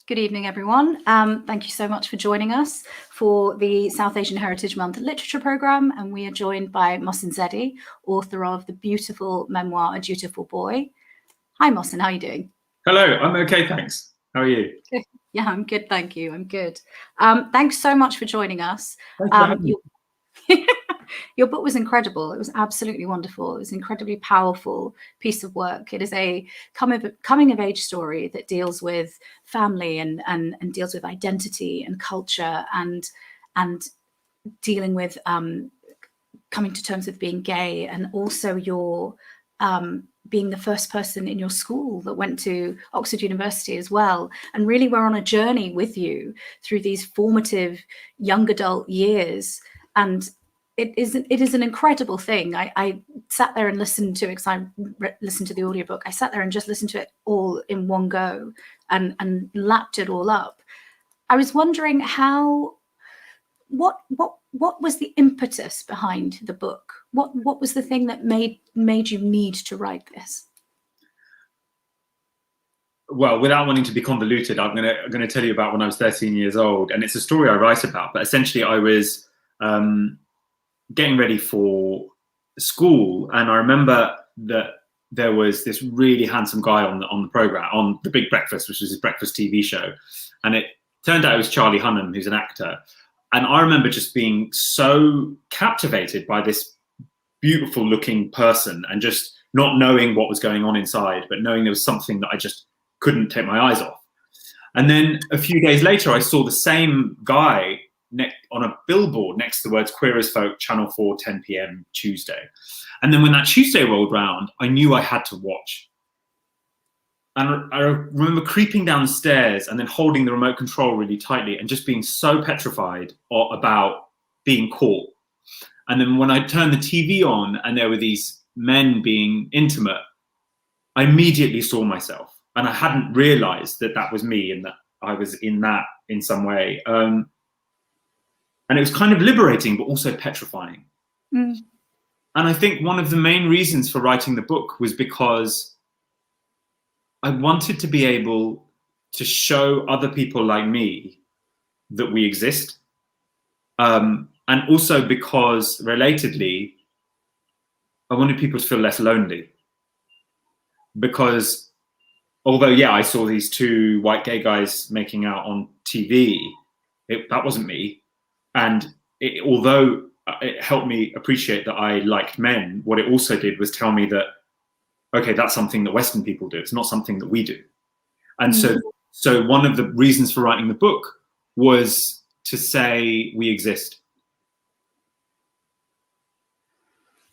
Good evening, everyone. Thank you so much for joining us for the South Asian Heritage Month Literature Programme. And we are joined by Mohsin Zaidi, author of the beautiful memoir, A Dutiful Boy. Hi, Mohsin, how are you doing? Hello, I'm okay, thanks. How are you? Yeah, I'm good, thank you. I'm good. Thanks so much for joining us. Thanks for having me. Your book was incredible. It was absolutely wonderful. It was an incredibly powerful piece of work. It is a coming of age story that deals with family and deals with identity and culture and dealing with coming to terms with being gay, and also your being the first person in your school that went to Oxford University as well. And really, we're on a journey with you through these formative young adult years. And it is an incredible thing. I sat there and listened to it because I listened to the audiobook. I sat there and just listened to it all in one go and lapped it all up. I was wondering what was the impetus behind the book? What was the thing that made you need to write this? Well, without wanting to be convoluted, I'm gonna tell you about when I was 13 years old, and it's a story I write about. But essentially, I was getting ready for school, and I remember that there was this really handsome guy on the program, on The Big Breakfast, which was his breakfast TV show, and it turned out it was Charlie Hunnam, who's an actor. And I remember just being so captivated by this beautiful looking person and just not knowing what was going on inside, but knowing there was something that I just couldn't take my eyes off. And then a few days later, I saw the same guy on a billboard next to the words Queer as Folk, Channel 4, 10 p.m. Tuesday. And then when that Tuesday rolled round, I knew I had to watch. And I remember creeping down the stairs and then holding the remote control really tightly and just being so petrified about being caught. And then when I turned the TV on and there were these men being intimate, I immediately saw myself. And I hadn't realized that that was me and that I was in that in some way. And it was kind of liberating, but also petrifying. Mm. And I think one of the main reasons for writing the book was because I wanted to be able to show other people like me that we exist. And also because, relatedly, I wanted people to feel less lonely. Because although, yeah, I saw these two white gay guys making out on TV, that wasn't me. And although it helped me appreciate that I liked men, what it also did was tell me that, okay, that's something that Western people do. It's not something that we do. And so one of the reasons for writing the book was to say we exist.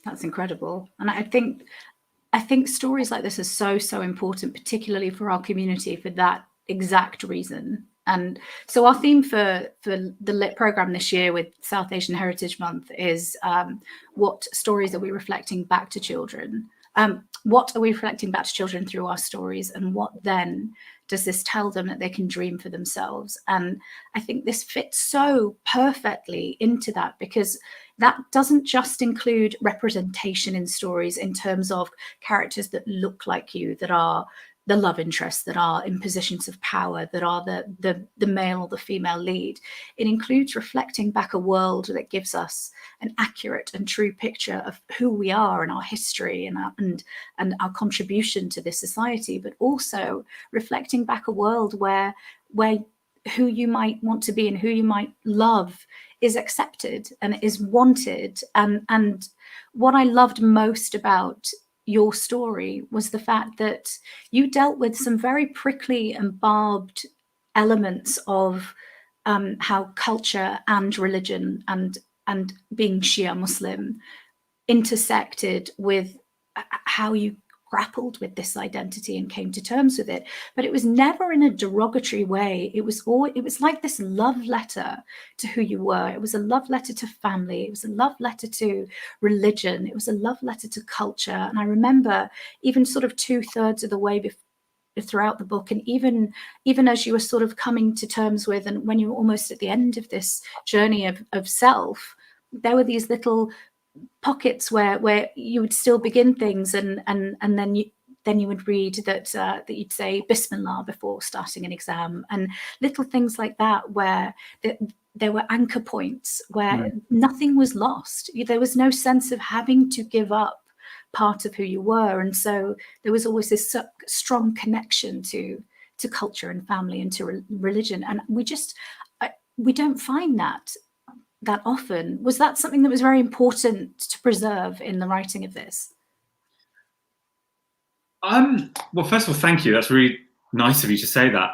That's incredible. And I think stories like this are so important, particularly for our community, for that exact reason. And so our theme for the Lit programme this year with South Asian Heritage Month is what stories are we reflecting back to children? What are we reflecting back to children through our stories, and what then does this tell them that they can dream for themselves? And I think this fits so perfectly into that, because that doesn't just include representation in stories in terms of characters that look like you, that are the love interests, that are in positions of power, that are the male or the female lead. It includes reflecting back a world that gives us an accurate and true picture of who we are and our history and our contribution to this society, but also reflecting back a world where who you might want to be and who you might love is accepted and is wanted. And what I loved most about your story was the fact that you dealt with some very prickly and barbed elements of how culture and religion and being Shia Muslim intersected with how you grappled with this identity and came to terms with it. But it was never in a derogatory way. It was like this love letter to who you were. It was a love letter to family. It was a love letter to religion. It was a love letter to culture. And I remember even sort of 2/3 of the way throughout the book, and even as you were sort of coming to terms with, and when you were almost at the end of this journey of self, there were these little pockets where you would still begin things and then then you would read that you'd say Bismillah before starting an exam, and little things like that, where there were anchor points where nothing was lost. There was no sense of having to give up part of who you were, and so there was always this strong connection to culture and family and to religion, and we don't find that often. Was that something that was very important to preserve in the writing of this? Well, first of all, thank you. That's really nice of you to say that.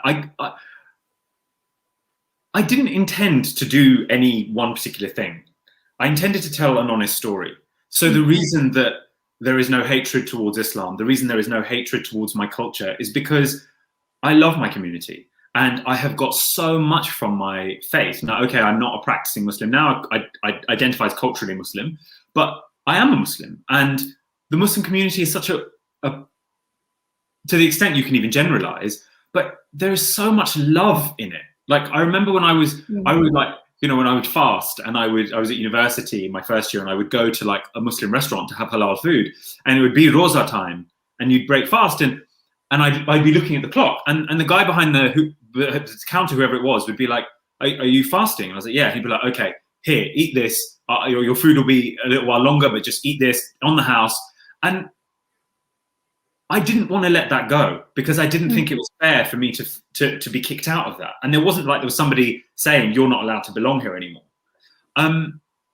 I didn't intend to do any one particular thing. I intended to tell an honest story. So the reason that there is no hatred towards Islam, the reason there is no hatred towards my culture, is because I love my community. And I have got so much from my faith. Now, okay, I'm not a practicing Muslim now. I identify as culturally Muslim, but I am a Muslim. And the Muslim community is such to the extent you can even generalize, but there is so much love in it. Like, I remember when I would like, you know, when I would fast, and I was at university in my first year, and I would go to like a Muslim restaurant to have halal food, and it would be Rosa time, and you'd break fast, and I'd be looking at the clock, and the guy behind the counter, whoever it was, would be like, are you fasting? And I was like, yeah. He'd be like, okay, here, eat this. Your food will be a little while longer, but just eat this on the house. And I didn't want to let that go, because I didn't think it was fair for me to be kicked out of that. And there wasn't like there was somebody saying you're not allowed to belong here anymore.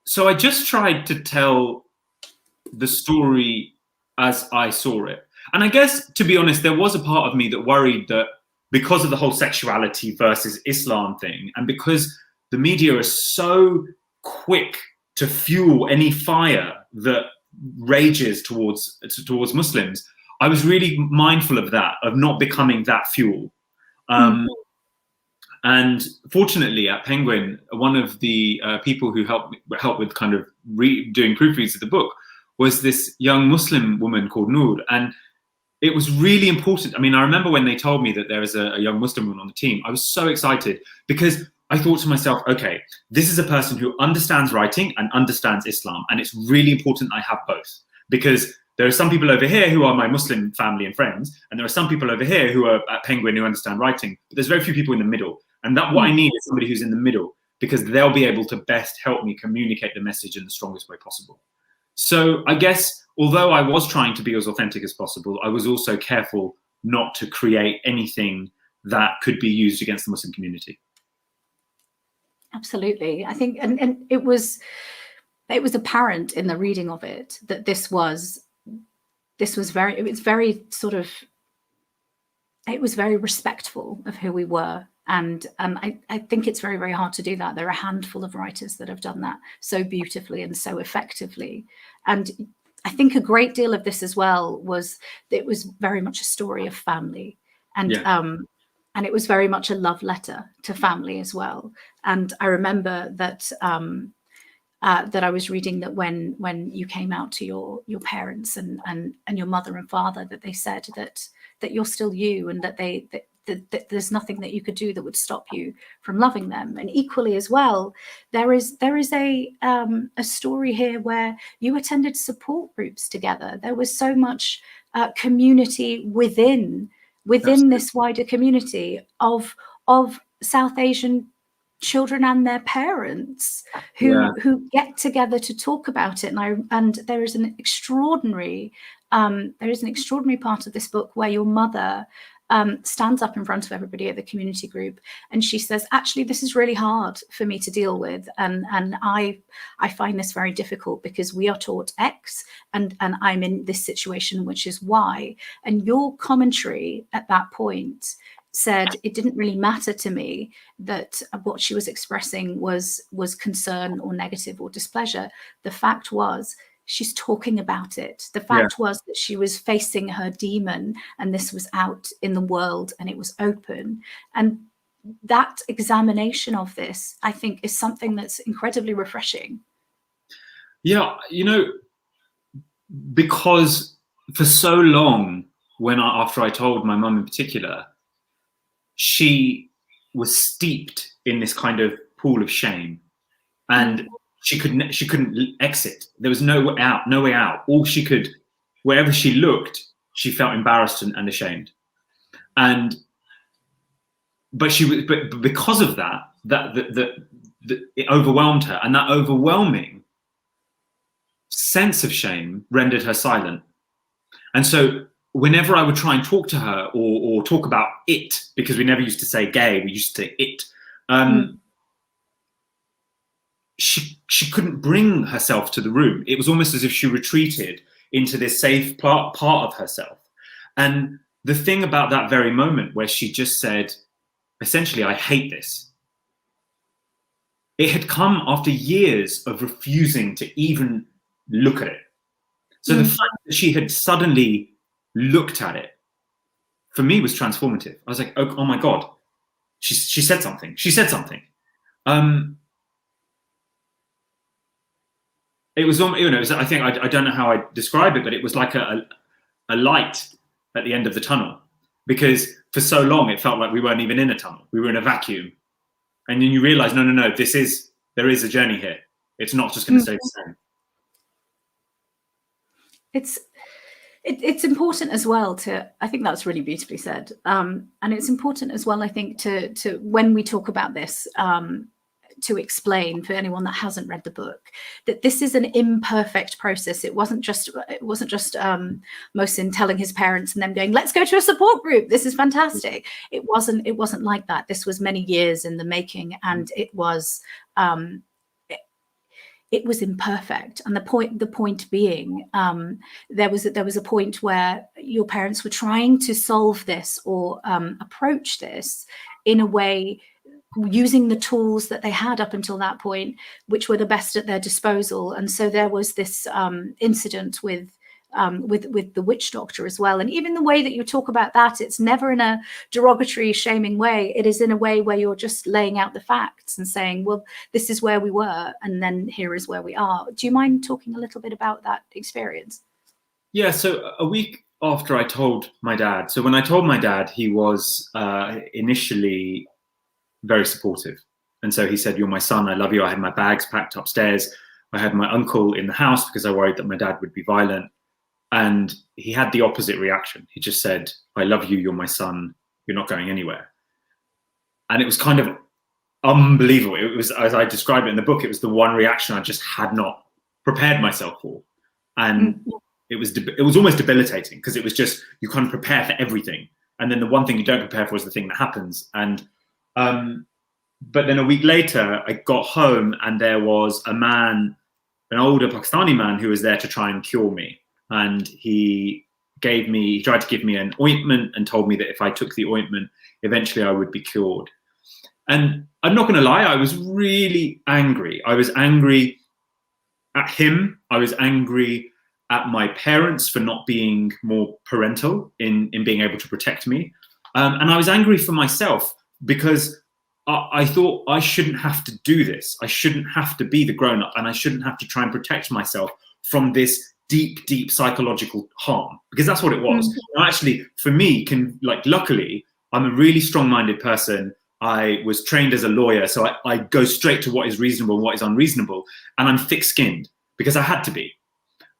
So I just tried to tell the story as I saw it. And I guess, to be honest, there was a part of me that worried that because of the whole sexuality versus Islam thing, and because the media is so quick to fuel any fire that rages towards Muslims, I was really mindful of that, of not becoming that fuel. And fortunately, at Penguin, one of the people who helped with kind of doing proofreads of the book was this young Muslim woman called Noor. And it was really important. I mean, I remember when they told me that there is a young Muslim woman on the team, I was so excited, because I thought to myself, okay, this is a person who understands writing and understands Islam. And it's really important I have both, because there are some people over here who are my Muslim family and friends, and there are some people over here who are at Penguin who understand writing, but there's very few people in the middle. And that what I need is somebody who's in the middle, because they'll be able to best help me communicate the message in the strongest way possible. So I guess, although I was trying to be as authentic as possible, I was also careful not to create anything that could be used against the Muslim community. Absolutely. I think, and it was apparent in the reading of it that it was very respectful of who we were. And I think it's very, very hard to do that. There are a handful of writers that have done that so beautifully and so effectively. And I think a great deal of this as well was that it was very much a story of family, and it was very much a love letter to family as well. And I remember that that I was reading that when you came out to your parents and your mother and father, that they said that you're still you, and that that there's nothing that you could do that would stop you from loving them. And equally as well, there is a story here where you attended support groups together. There was so much community within this wider community of South Asian children and their parents who get together to talk about it. And there is an extraordinary part of this book where your mother stands up in front of everybody at the community group, and she says, actually, this is really hard for me to deal with, and I find this very difficult because we are taught X, and I'm in this situation, which is Y. And your commentary at that point said it didn't really matter to me that what she was expressing was concern or negative or displeasure. The fact was, she's talking about it. The fact was that she was facing her demon, and this was out in the world and it was open. And that examination of this, I think, is something that's incredibly refreshing. Yeah, because for so long, after I told my mum in particular, she was steeped in this kind of pool of shame, and she couldn't exit. There was no way out. All she could, wherever she looked, she felt embarrassed and ashamed. But because of that, it overwhelmed her, and that overwhelming sense of shame rendered her silent. And so whenever I would try and talk to her or talk about it, because we never used to say gay, we used to say it, she couldn't bring herself to the room. It was almost as if she retreated into this safe part of herself. And the thing about that very moment where she just said, essentially, I hate this, it had come after years of refusing to even look at it. So the fact that she had suddenly looked at it, for me, was transformative. I was like, oh my God, she said something. She said something. It was, I think, I don't know how I describe it, but it was like a light at the end of the tunnel, because for so long it felt like we weren't even in a tunnel, we were in a vacuum. And then you realize, no, there is a journey here. It's not just going to stay the same. It's important as well to, I think that's really beautifully said. And it's important as well, I think, to when we talk about this, to explain for anyone that hasn't read the book, that this is an imperfect process. It wasn't just Mohsin telling his parents and them going, let's go to a support group, this is fantastic. It wasn't like that. This was many years in the making, and it was imperfect. And the point being, there was a point where your parents were trying to solve this or approach this in a way using the tools that they had up until that point, which were the best at their disposal. And so there was this incident with the witch doctor as well. And even the way that you talk about that, it's never in a derogatory, shaming way. It is in a way where you're just laying out the facts and saying, well, this is where we were, and then here is where we are. Do you mind talking a little bit about that experience? Yeah, so a week after I told my dad, so when I told my dad, he was initially very supportive. And so he said, you're my son, I love you. I had my bags packed upstairs. I had my uncle in the house because I worried that my dad would be violent. And he had the opposite reaction. He just said, I love you, you're my son, you're not going anywhere. And it was kind of unbelievable. It was, as I describe it in the book, it was the one reaction I just had not prepared myself for. And it was almost debilitating, because it was just, you kind of prepare for everything. And then the one thing you don't prepare for is the thing that happens. And but then a week later, I got home and there was a man, an older Pakistani man, who was there to try and cure me. And he tried to give me an ointment and told me that if I took the ointment, eventually I would be cured. And I'm not going to lie, I was really angry. I was angry at him. I was angry at my parents for not being more parental in being able to protect me. And I was angry for myself, because I thought I shouldn't have to do this. I shouldn't have to be the grown-up, and I shouldn't have to try and protect myself from this deep, deep psychological harm, because that's what it was. Now, actually, for me, luckily, I'm a really strong-minded person. I was trained as a lawyer, so I go straight to what is reasonable and what is unreasonable, and I'm thick-skinned because I had to be.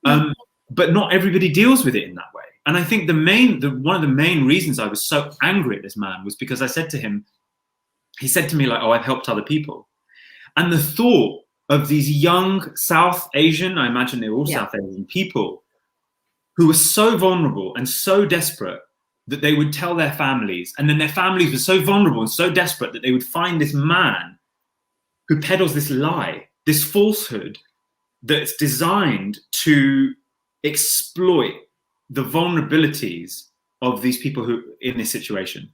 But not everybody deals with it in that way. And I think one of the main reasons I was so angry at this man was because I said to him, he said to me, like, oh, I've helped other people. And the thought of these young South Asian, I imagine they were all South Asian people, who were so vulnerable and so desperate that they would tell their families, and then their families were so vulnerable and so desperate that they would find this man who peddles this lie, this falsehood that's designed to exploit the vulnerabilities of these people who in this situation.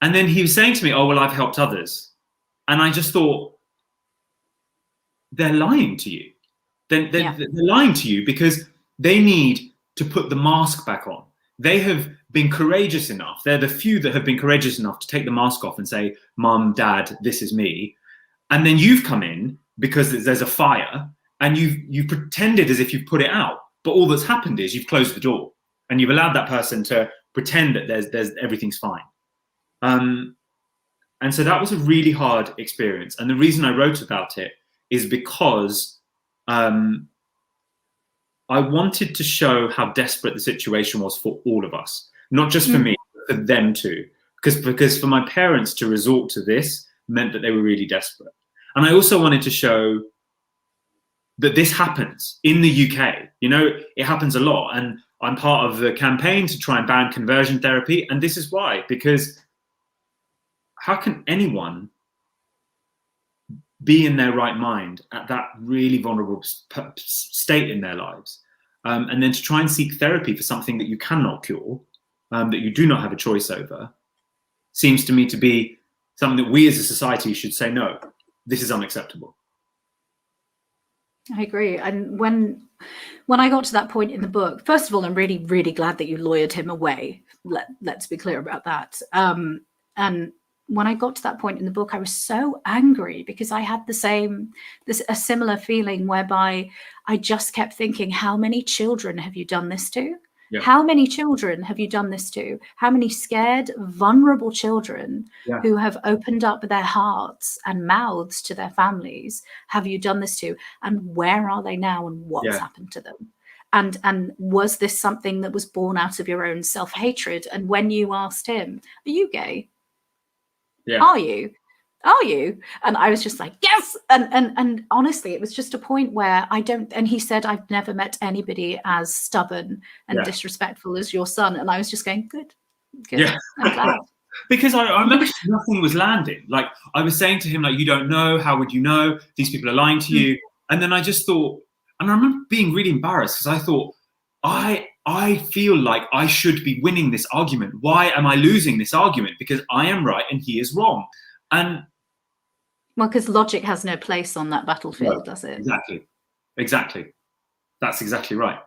And then he was saying to me, oh, well, I've helped others. And I just thought, they're lying to you. They're lying to you, because they need to put the mask back on. They have been courageous enough. They're the few that have been courageous enough to take the mask off and say, Mum, Dad, this is me. And then you've come in because there's a fire, and you've pretended as if you've put it out. But all that's happened is you've closed the door, and you've allowed that person to pretend that there's everything's fine. And so that was a really hard experience. And the reason I wrote about it is because I wanted to show how desperate the situation was for all of us, not just for me, but for them too. Because for my parents to resort to this meant that they were really desperate. And I also wanted to show that this happens in the UK. You know, it happens a lot. And I'm part of the campaign to try and ban conversion therapy. And this is why, because how can anyone be in their right mind at that really vulnerable state in their lives? And then to try and seek therapy for something that you cannot cure, that you do not have a choice over, seems to me to be something that we as a society should say, no, this is unacceptable. I agree. And when I got to that point in the book, first of all, I'm really, really glad that you lawyered him away. Let's be clear about that. And when I got to that point in the book, I was so angry because I had a similar feeling whereby I just kept thinking, how many children have you done this to? Yeah. How many children have you done this to? How many scared, vulnerable children who have opened up their hearts and mouths to their families have you done this to? And where are they now and what's happened to them? And was this something that was born out of your own self-hatred? And when you asked him, are you gay? Yeah. Are you? And I was just like, yes. And honestly, it was just a point where and he said, I've never met anybody as stubborn and disrespectful as your son. And I was just going, good. Yeah. I'm glad. Because I remember nothing was landing. Like, I was saying to him, like, you don't know, how would you know? These people are lying to you. And then I just thought, and I remember being really embarrassed because I thought, I feel like I should be winning this argument. Why am I losing this argument? Because I am right and he is wrong. And well, because logic has no place on that battlefield, does it? Exactly. That's exactly right.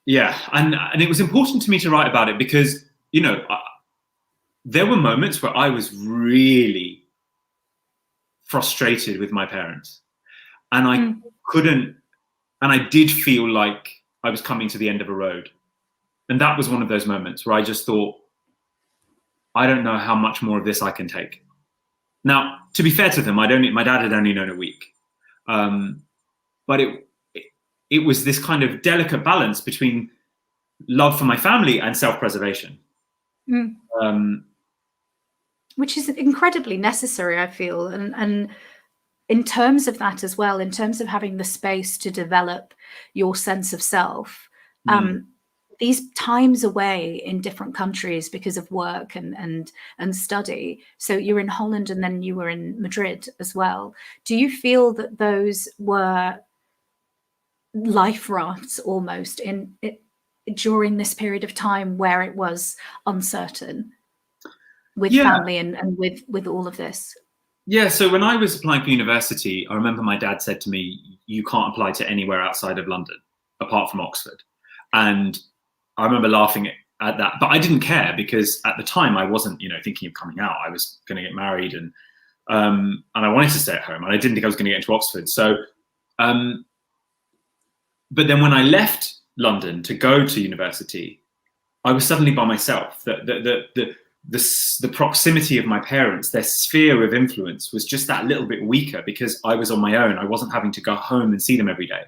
Yeah, and it was important to me to write about it because, you know, there were moments where I was really frustrated with my parents, and I couldn't, and I did feel like I was coming to the end of a road. And that was one of those moments where I just thought, I don't know how much more of this I can take. Now, to be fair to them, my dad had only known a week. But it was this kind of delicate balance between love for my family and self-preservation. Which is incredibly necessary, I feel. And in terms of that as well, in terms of having the space to develop your sense of self, these times away in different countries because of work and study. So you're in Holland and then you were in Madrid as well. Do you feel that those were life rafts almost during this period of time where it was uncertain with family and with all of this? Yeah, so when I was applying for university, I remember my dad said to me, you can't apply to anywhere outside of London, apart from Oxford. And I remember laughing at that, but I didn't care because at the time I wasn't, thinking of coming out. I was going to get married and I wanted to stay at home and I didn't think I was going to get into Oxford. So, but then when I left London to go to university, I was suddenly by myself. The proximity of my parents, their sphere of influence was just that little bit weaker because I was on my own. I wasn't having to go home and see them every day.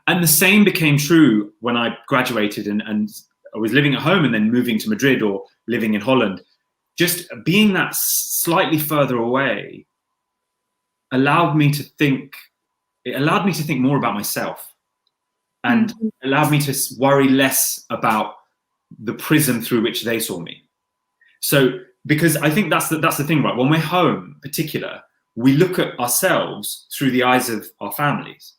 And the same became true when I graduated and I was living at home and then moving to Madrid or living in Holland. Just being that slightly further away allowed me to think more about myself and allowed me to worry less about the prism through which they saw me. So, because I think that's the thing, right? When we're home, in particular, we look at ourselves through the eyes of our families.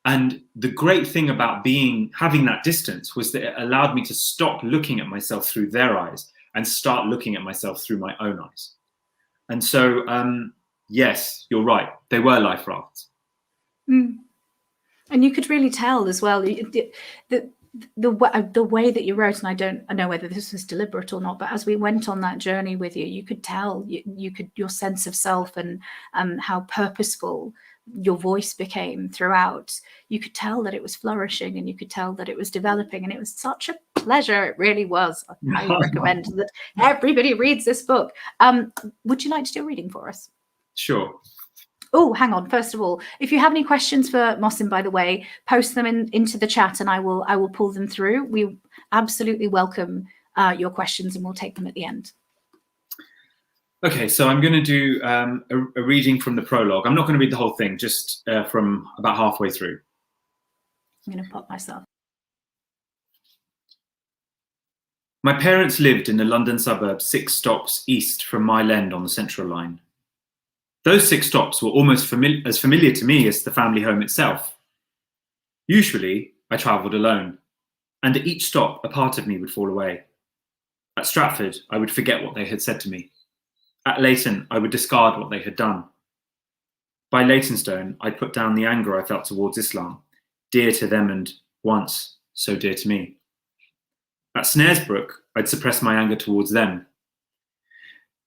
And the great thing about having that distance was that it allowed me to stop looking at myself through their eyes and start looking at myself through my own eyes. And so, yes, you're right. They were life rafts. And you could really tell as well the way that you wrote, and I don't know whether this was deliberate or not, but as we went on that journey with you, you could tell your sense of self and how purposeful your voice became throughout. You could tell that it was flourishing and you could tell that it was developing, and it was such a pleasure. It really was. I recommend that everybody reads this book. Would you like to do a reading for us? Sure. Oh, hang on. First of all, if you have any questions for Mohsin, by the way, post them into the chat, and I will pull them through. We absolutely welcome your questions, and we'll take them at the end. Okay, so I'm going to do a reading from the prologue. I'm not going to read the whole thing, just from about halfway through. I'm going to pop myself. My parents lived in the London suburb 6 stops east from Mile End on the Central Line. Those 6 stops were almost as familiar to me as the family home itself. Usually, I travelled alone, and at each stop, a part of me would fall away. At Stratford, I would forget what they had said to me. At Leighton, I would discard what they had done. By Leytonstone, I'd put down the anger I felt towards Islam, dear to them and once so dear to me. At Snaresbrook, I'd suppress my anger towards them.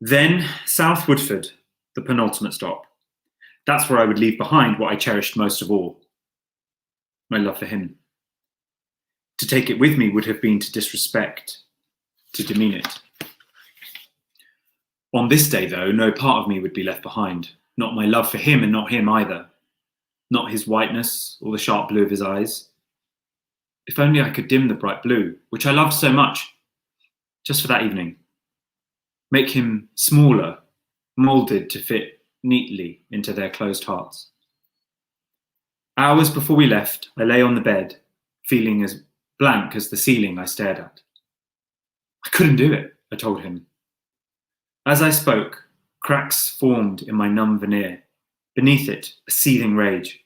Then South Woodford, the penultimate stop. That's where I would leave behind what I cherished most of all, my love for him. To take it with me would have been to disrespect, to demean it. On this day, though, no part of me would be left behind, not my love for him and not him either, not his whiteness or the sharp blue of his eyes. If only I could dim the bright blue, which I loved so much, just for that evening. Make him smaller, moulded to fit neatly into their closed hearts. Hours before we left, I lay on the bed, feeling as blank as the ceiling I stared at. I couldn't do it, I told him. As I spoke, cracks formed in my numb veneer. Beneath it, a seething rage.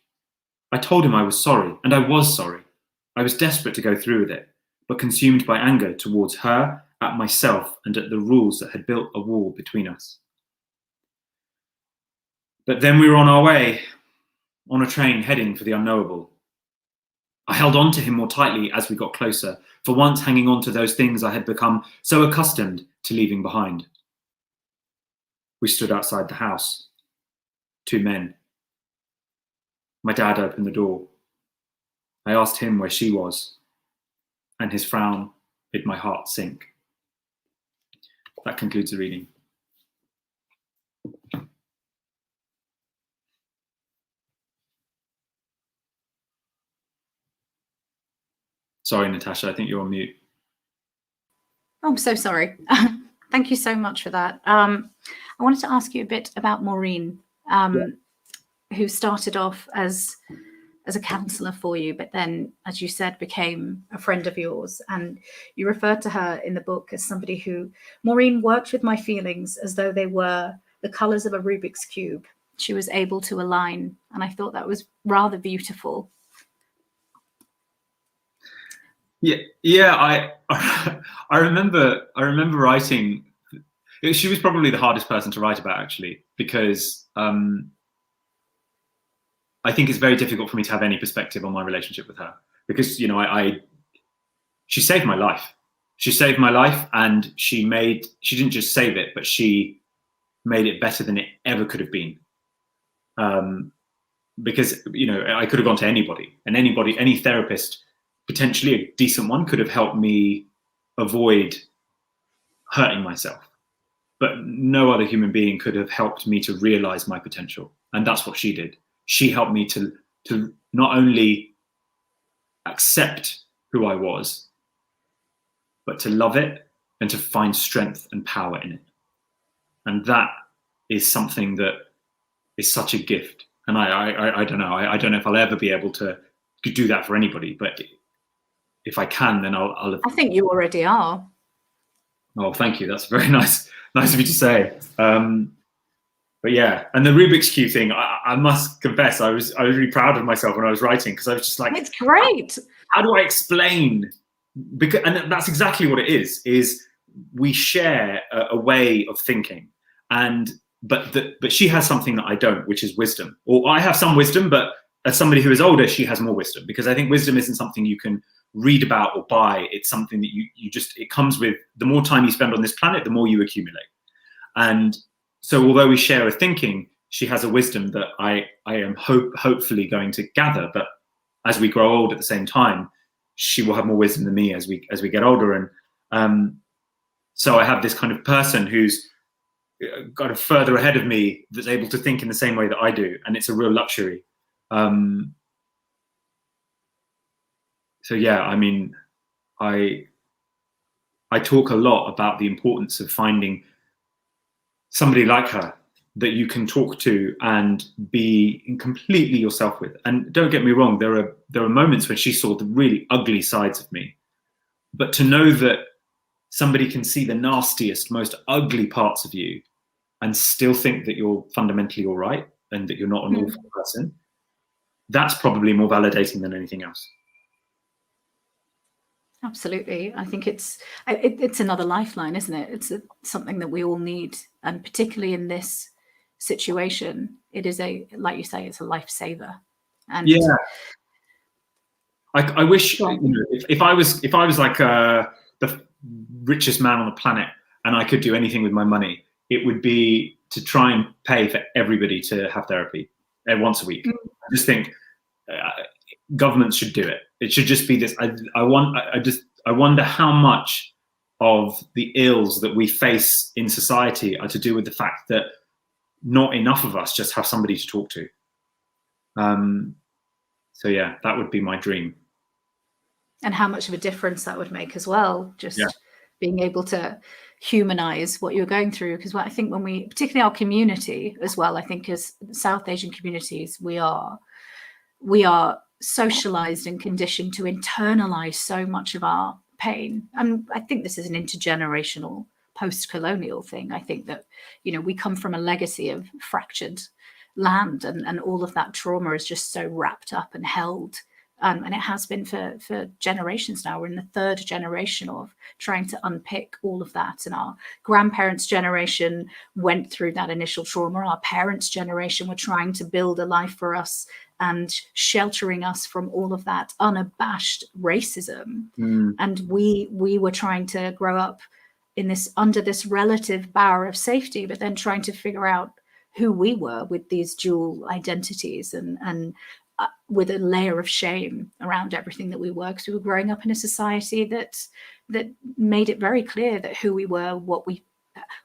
I told him I was sorry, and I was sorry. I was desperate to go through with it, but consumed by anger towards her, at myself, and at the rules that had built a wall between us. But then we were on our way, on a train heading for the unknowable. I held on to him more tightly as we got closer, for once hanging on to those things I had become so accustomed to leaving behind. We stood outside the house. 2 men. My dad opened the door. I asked him where she was, and his frown made my heart sink. That concludes the reading. Sorry, Natasha, I think you're on mute. Oh, I'm so sorry. Thank you so much for that. I wanted to ask you a bit about Maureen, who started off as a counsellor for you, but then, as you said, became a friend of yours. And you referred to her in the book as somebody who, Maureen worked with my feelings as though they were the colours of a Rubik's Cube. She was able to align, and I thought that was rather beautiful. Yeah. I remember writing. She was probably the hardest person to write about, actually, because I think it's very difficult for me to have any perspective on my relationship with her, because she saved my life. She saved my life, and she didn't just save it, but she made it better than it ever could have been. Because I could have gone to anybody, and any therapist, potentially a decent one, could have helped me avoid hurting myself. But no other human being could have helped me to realize my potential. And that's what she did. She helped me to not only accept who I was, but to love it and to find strength and power in it. And that is something that is such a gift. And I don't know. I don't know if I'll ever be able to do that for anybody, but if I can, then I'll. I think you already are. Oh, thank you. That's very nice of you to say. But yeah, and the Rubik's Cube thing, I must confess, I was really proud of myself when I was writing, because I was just like, it's great. How do I explain? And that's exactly what it is we share a way of thinking, but she has something that I don't, which is wisdom. Or I have some wisdom, but as somebody who is older, she has more wisdom, because I think wisdom isn't something you can read about or buy. It's something that it comes with the more time you spend on this planet, the more you accumulate. And so although we share a thinking, she has a wisdom that I am hopefully going to gather. But as we grow old at the same time, she will have more wisdom than me as we get older. And so I have this kind of person who's got a further ahead of me that's able to think in the same way that I do, and it's a real luxury. So yeah, I mean, I talk a lot about the importance of finding somebody like her that you can talk to and be completely yourself with. And don't get me wrong, there are moments when she saw the really ugly sides of me, but to know that somebody can see the nastiest, most ugly parts of you and still think that you're fundamentally all right and that you're not an awful person, that's probably more validating than anything else. Absolutely. I think it's another lifeline, isn't it? It's something that we all need. And particularly in this situation, it is like you say, it's a lifesaver. And yeah, I wish, you know, if I was like the richest man on the planet and I could do anything with my money, it would be to try and pay for everybody to have therapy once a week. I just think governments should do it. It should just be this. I wonder how much of the ills that we face in society are to do with the fact that not enough of us just have somebody to talk to. So yeah, that would be my dream. And how much of a difference that would make as well, just being able to humanize what you're going through. Because I think when we, particularly our community as well, I think as South Asian communities, we are socialized and conditioned to internalize so much of our pain. And I think this is an intergenerational post-colonial thing. I think that, you know, we come from a legacy of fractured land, and all of that trauma is just so wrapped up and held. And it has been for generations now. We're in the third generation of trying to unpick all of that. And our grandparents' generation went through that initial trauma. Our parents' generation were trying to build a life for us and sheltering us from all of that unabashed racism. And we were trying to grow up in this, under this relative bower of safety, but then trying to figure out who we were with these dual identities and with a layer of shame around everything that we were, because we were growing up in a society that made it very clear that who we were,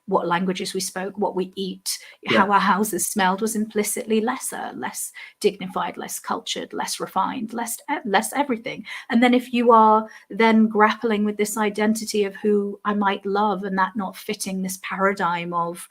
what languages we spoke, what we eat, how our houses smelled was implicitly lesser, less dignified, less cultured, less refined, less everything. And then if you are then grappling with this identity of who I might love, and that not fitting this paradigm of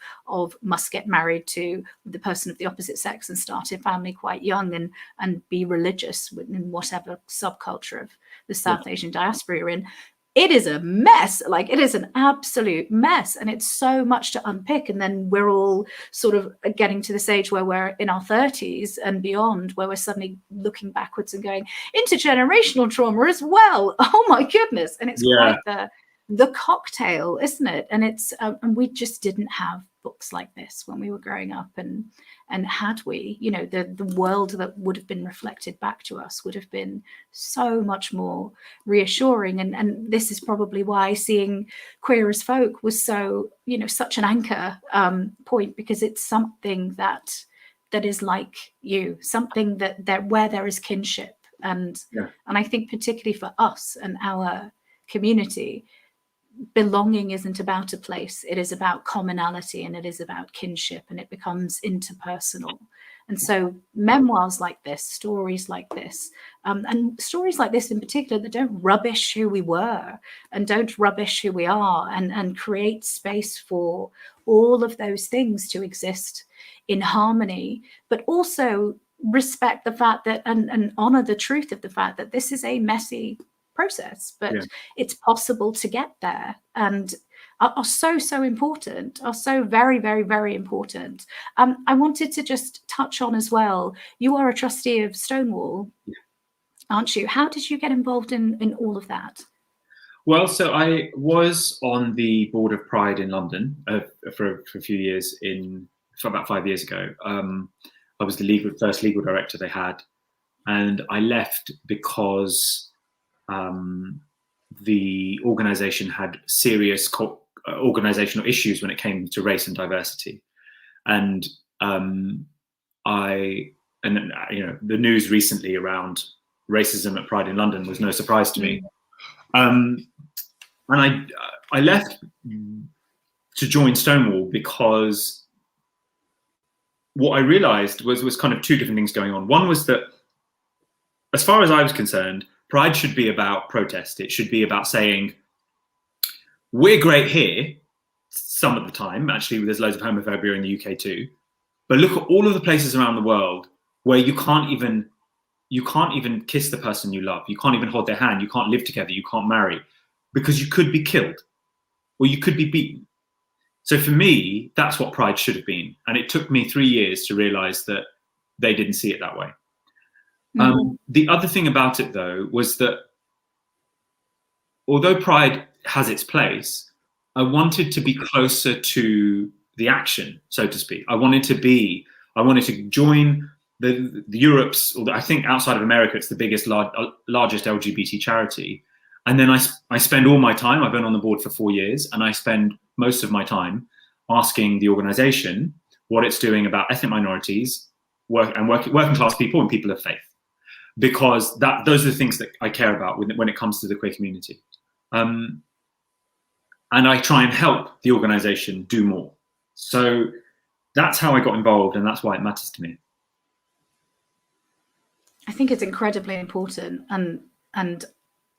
must get married to the person of the opposite sex and start a family quite young and be religious in whatever subculture of the South Asian diaspora you're in, it is a mess. Like, it is an absolute mess, and it's so much to unpick. And then we're all sort of getting to this age where we're in our 30s and beyond, where we're suddenly looking backwards and going, intergenerational trauma as well. Oh my goodness. And it's quite the cocktail, isn't it? And it's and we just didn't have books like this when we were growing up, and had we, you know, the world that would have been reflected back to us would have been so much more reassuring. And this is probably why seeing Queer as Folk was so, you know, such an anchor point, because it's something that is like you, something that where there is kinship, and I think particularly for us and our community, belonging isn't about a place, it is about commonality, and it is about kinship, and it becomes interpersonal. And so memoirs like this, stories like this, and stories like this in particular that don't rubbish who we were and don't rubbish who we are, and create space for all of those things to exist in harmony, but also respect the fact that and honor the truth of the fact that this is a messy process, but it's possible to get there, and are so important, are so very, very, very important. I wanted to just touch on as well, you are a trustee of Stonewall, aren't you? How did you get involved in all of that? Well, so I was on the board of Pride in London for a few years, for about 5 years ago. I was the first legal director they had, and I left because the organization had serious organizational issues when it came to race and diversity. And you know, the news recently around racism at Pride in London was no surprise to me. And I left to join Stonewall because what I realized was kind of two different things going on. One was that, as far as I was concerned, Pride should be about protest. It should be about saying, we're great here, some of the time. Actually, there's loads of homophobia in the UK too. But look at all of the places around the world where you can't even kiss the person you love. You can't even hold their hand. You can't live together. You can't marry because you could be killed or you could be beaten. So for me, that's what Pride should have been. And it took me 3 years to realize that they didn't see it that way. The other thing about it, though, was that although Pride has its place, I wanted to be closer to the action, so to speak. I wanted to join the Europe's, or I think outside of America, it's the biggest, largest LGBT charity. And then I spend all my time, I've been on the board for 4 years, and I spend most of my time asking the organization what it's doing about ethnic minorities, working class people and people of faith. Because those are the things that I care about when it comes to the queer community. And I try and help the organization do more. So that's how I got involved, and that's why it matters to me. I think it's incredibly important, and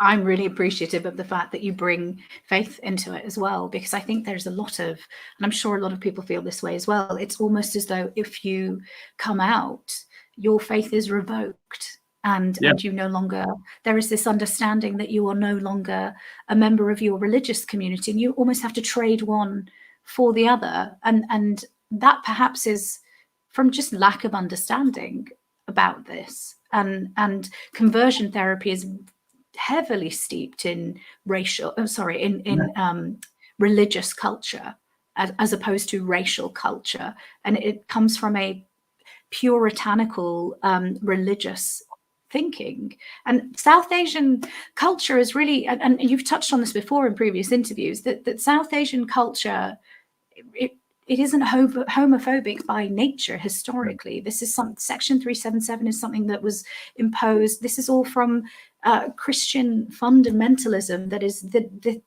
I'm really appreciative of the fact that you bring faith into it as well, because I think there's a lot of, and I'm sure a lot of people feel this way as well, it's almost as though if you come out, your faith is revoked. And you no longer, there is this understanding that you are no longer a member of your religious community, and you almost have to trade one for the other. And that perhaps is from just lack of understanding about this. And conversion therapy is heavily steeped in religious culture as opposed to racial culture. And it comes from a puritanical religious thinking. And South Asian culture is really, and you've touched on this before in previous interviews, that South Asian culture, it isn't homophobic by nature historically. This is Section 377 is something that was imposed. This is all from Christian fundamentalism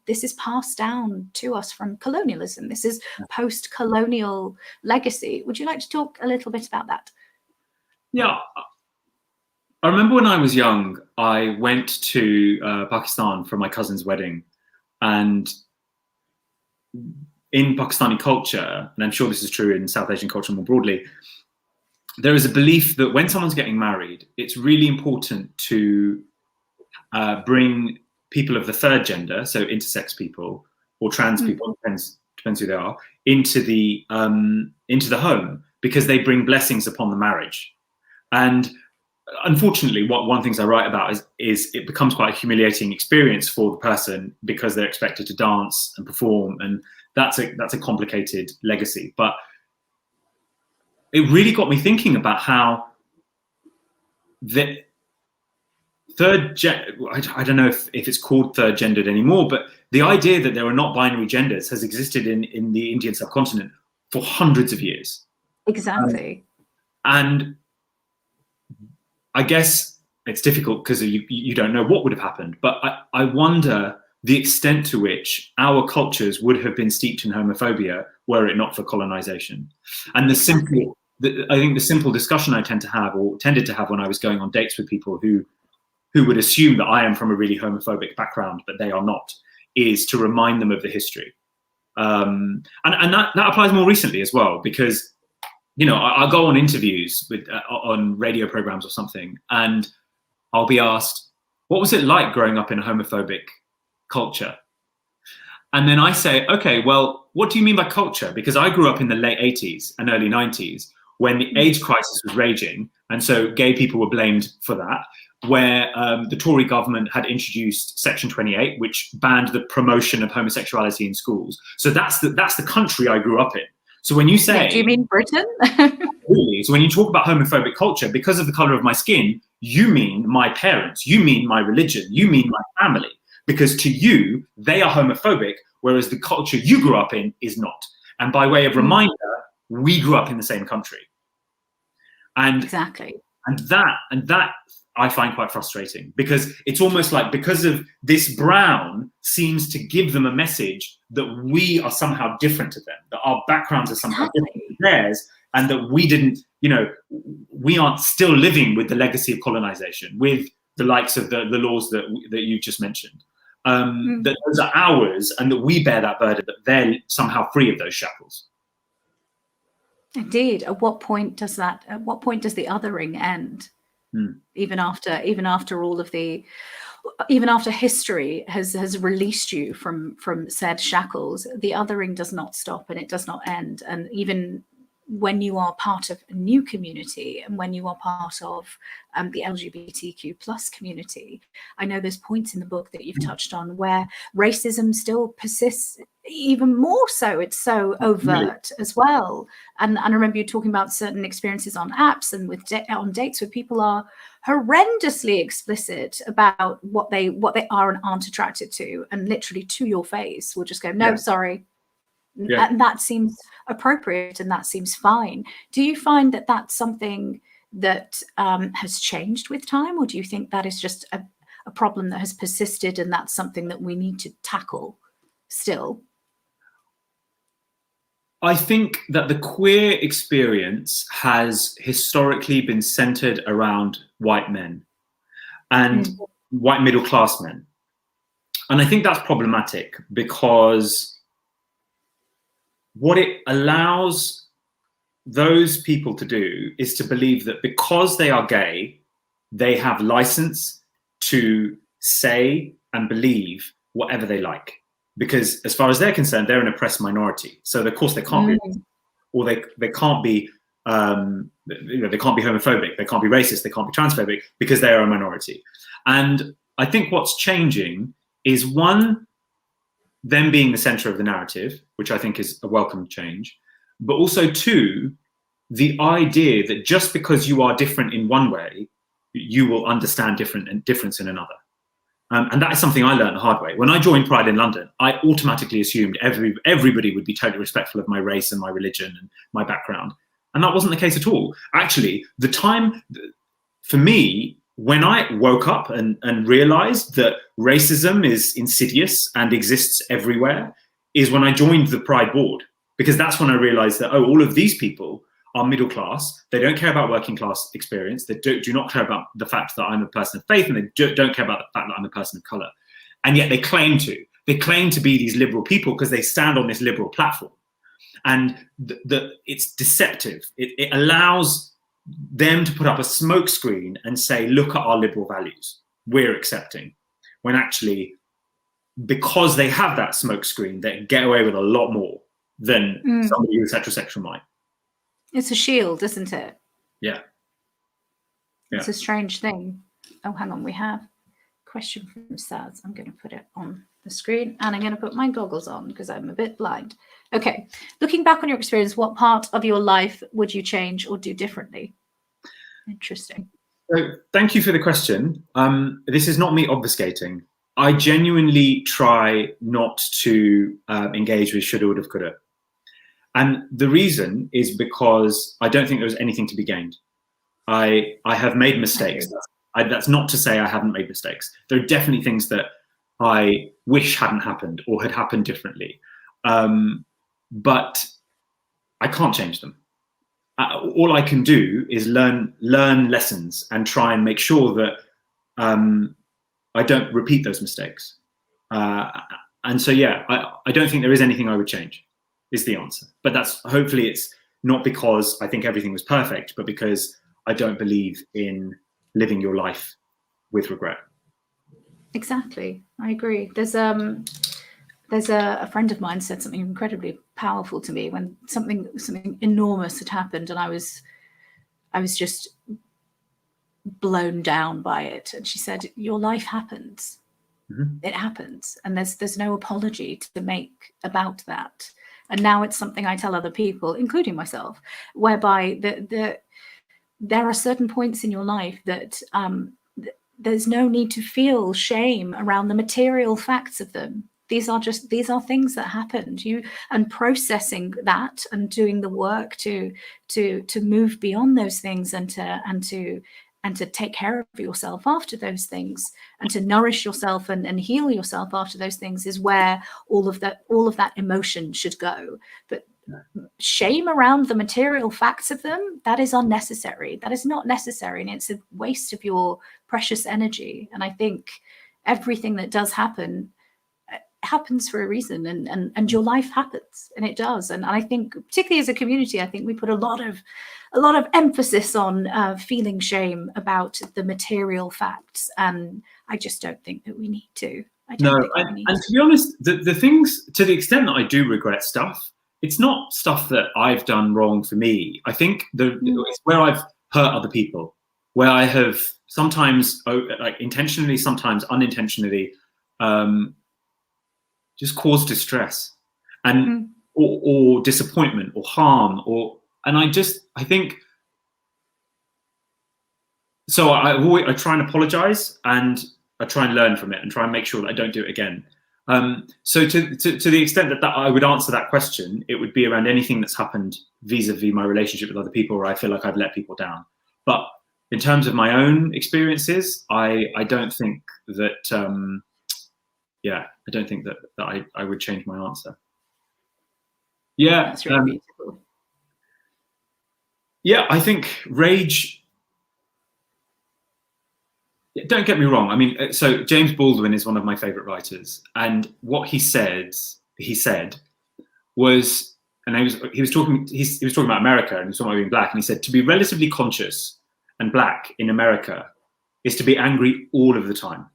this is passed down to us from colonialism. This is post-colonial legacy. Would you like to talk a little bit about that? Yeah. I remember when I was young, I went to Pakistan for my cousin's wedding, and in Pakistani culture, and I'm sure this is true in South Asian culture more broadly, there is a belief that when someone's getting married, it's really important to bring people of the third gender, so intersex people or trans people, depends who they are, into the home, because they bring blessings upon the marriage. And unfortunately, one of the things I write about is it becomes quite a humiliating experience for the person because they're expected to dance and perform, and that's a complicated legacy. But it really got me thinking about how the I don't know if it's called third gendered anymore, but the idea that there are not binary genders has existed in the Indian subcontinent for hundreds of years. Exactly. And I guess it's difficult because you don't know what would have happened, but I wonder the extent to which our cultures would have been steeped in homophobia were it not for colonization. And I think the simple discussion I tended to have when I was going on dates with people who would assume that I am from a really homophobic background, but they are not, is to remind them of the history. And that applies more recently as well, because I'll go on interviews on radio programs or something, and I'll be asked, what was it like growing up in a homophobic culture? And then I say, okay, well, what do you mean by culture? Because I grew up in the late 80s and early 90s when the AIDS crisis was raging. And so gay people were blamed for that, where the Tory government had introduced Section 28, which banned the promotion of homosexuality in schools. So that's the country I grew up in. So when you say... Do you mean Britain? Really? So when you talk about homophobic culture, because of the color of my skin, you mean my parents, you mean my religion, you mean my family. Because to you, they are homophobic, whereas the culture you grew up in is not. And by way of reminder, we grew up in the same country. And exactly. And that I find quite frustrating, because it's almost like, because of this brown seems to give them a message that we are somehow different to them, that our backgrounds are somehow different to theirs, and that we didn't, you know, we aren't still living with the legacy of colonization, with the likes of the laws that you've just mentioned, that those are ours, and that we bear that burden, that they're somehow free of those shackles. Indeed. At what point does the othering end? Even after all of the, even after history has released you from said shackles, the othering does not stop, and it does not end. And even when you are part of a new community, and when you are part of the LGBTQ plus community, I know there's points in the book that you've touched on where racism still persists, even more so. It's so overt as well. And I remember you talking about certain experiences on apps and on dates where people are horrendously explicit about what they are and aren't attracted to, and literally to your face will just go, no, sorry. And that seems appropriate, and that seems fine. Do you find that that's something that has changed with time, or do you think that is just a problem that has persisted, and that's something that we need to tackle still? I think that the queer experience has historically been centered around white men and white middle-class men. And I think that's problematic, because what it allows those people to do is to believe that because they are gay, they have license to say and believe whatever they like. Because as far as they're concerned, they're an oppressed minority. So of course they can't be, or they can't be, they can't be homophobic, they can't be racist, they can't be transphobic, because they are a minority. And I think what's changing is, one, them being the center of the narrative, which I think is a welcome change, but also, two, the idea that just because you are different in one way, you will understand difference in another. And that is something I learned the hard way. When I joined Pride in London, I automatically assumed everybody would be totally respectful of my race and my religion and my background. And that wasn't the case at all. Actually, the time for me, when I woke up and realized that racism is insidious and exists everywhere, is when I joined the Pride board, because that's when I realized that, oh, all of these people are middle class. They don't care about working class experience. They do not care about the fact that I'm a person of faith, and they don't care about the fact that I'm a person of color. And yet they claim to be these liberal people because they stand on this liberal platform. And it's deceptive. It allows them to put up a smoke screen and say, look at our liberal values, we're accepting. When actually, because they have that smoke screen, they get away with a lot more than somebody who's heterosexual might. It's a shield, isn't it? Yeah. It's a strange thing. Oh, hang on, we have a question from Saz. I'm going to put it on the screen, and I'm going to put my goggles on because I'm a bit blind. Okay, looking back on your experience, what part of your life would you change or do differently? Interesting. So, thank you for the question. This is not me obfuscating. I genuinely try not to engage with shoulda, woulda, coulda. And the reason is because I don't think there was anything to be gained. I have made mistakes. That's not to say I haven't made mistakes. There are definitely things that I wish hadn't happened or had happened differently. But I can't change them. All I can do is learn lessons and try and make sure that I don't repeat those mistakes. And so, yeah, I don't think there is anything I would change, is the answer. But that's, hopefully it's not because I think everything was perfect, but because I don't believe in living your life with regret. Exactly. I agree. There's a friend of mine said something incredibly powerful to me when something enormous had happened, and I was just blown down by it. And she said, your life happens. Mm-hmm. It happens, and there's no apology to make about that. And now it's something I tell other people, including myself, whereby there are certain points in your life that there's no need to feel shame around the material facts of them. These are things that happened. And processing that and doing the work to move beyond those things and to and to take care of yourself after those things, and to nourish yourself and heal yourself after those things, is where all of that emotion should go. But shame around the material facts of them, that is unnecessary. That is not necessary, and it's a waste of your precious energy. And I think everything that does happen happens for a reason, and your life happens, and it does. And I think, particularly as a community, I think we put a lot of emphasis on feeling shame about the material facts, and I just don't think that we need to. I don't think we need to be honest, the things, to the extent that I do regret stuff, it's not stuff that I've done wrong for me. I think it's where I've hurt other people, where I have sometimes, like intentionally, sometimes unintentionally, just caused distress and or disappointment or harm, and I think so. I try and apologize, and I try and learn from it, and try and make sure that I don't do it again. So to the extent that I would answer that question, it would be around anything that's happened vis-a-vis my relationship with other people, where I feel like I've let people down. But in terms of my own experiences, I don't think that. I don't think that I would change my answer. Yeah, that's really beautiful. Yeah, I think rage. Don't get me wrong. I mean, so James Baldwin is one of my favorite writers, and what he said was, and he was talking about America, and he was talking about being black, and he said, to be relatively conscious and black in America is to be angry all of the time.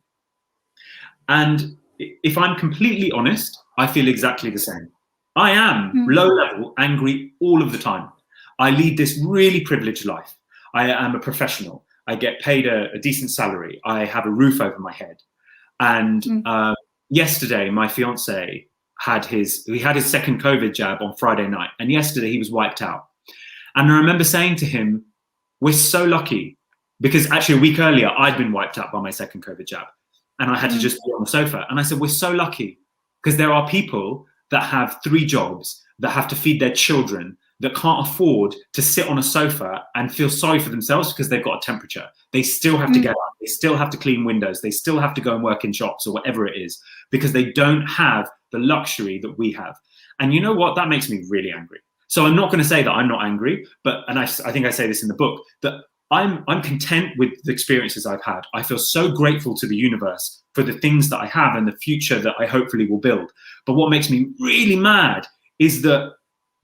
And if I'm completely honest, I feel exactly the same. I am low level angry all of the time. I lead this really privileged life. I am a professional. I get paid a decent salary. I have a roof over my head. And yesterday, my fiance had his second COVID jab on Friday night. And yesterday he was wiped out. And I remember saying to him, we're so lucky, because actually a week earlier, I'd been wiped out by my second COVID jab. And I had to just be on the sofa. And I said, we're so lucky, because there are people that have 3 jobs, that have to feed their children, that can't afford to sit on a sofa and feel sorry for themselves because they've got a temperature. They still have to get up. They still have to clean windows. They still have to go and work in shops or whatever it is, because they don't have the luxury that we have. And you know what? That makes me really angry. So I'm not going to say that I'm not angry, but, and I think I say this in the book, that I'm content with the experiences I've had. I feel so grateful to the universe for the things that I have and the future that I hopefully will build. But what makes me really mad is that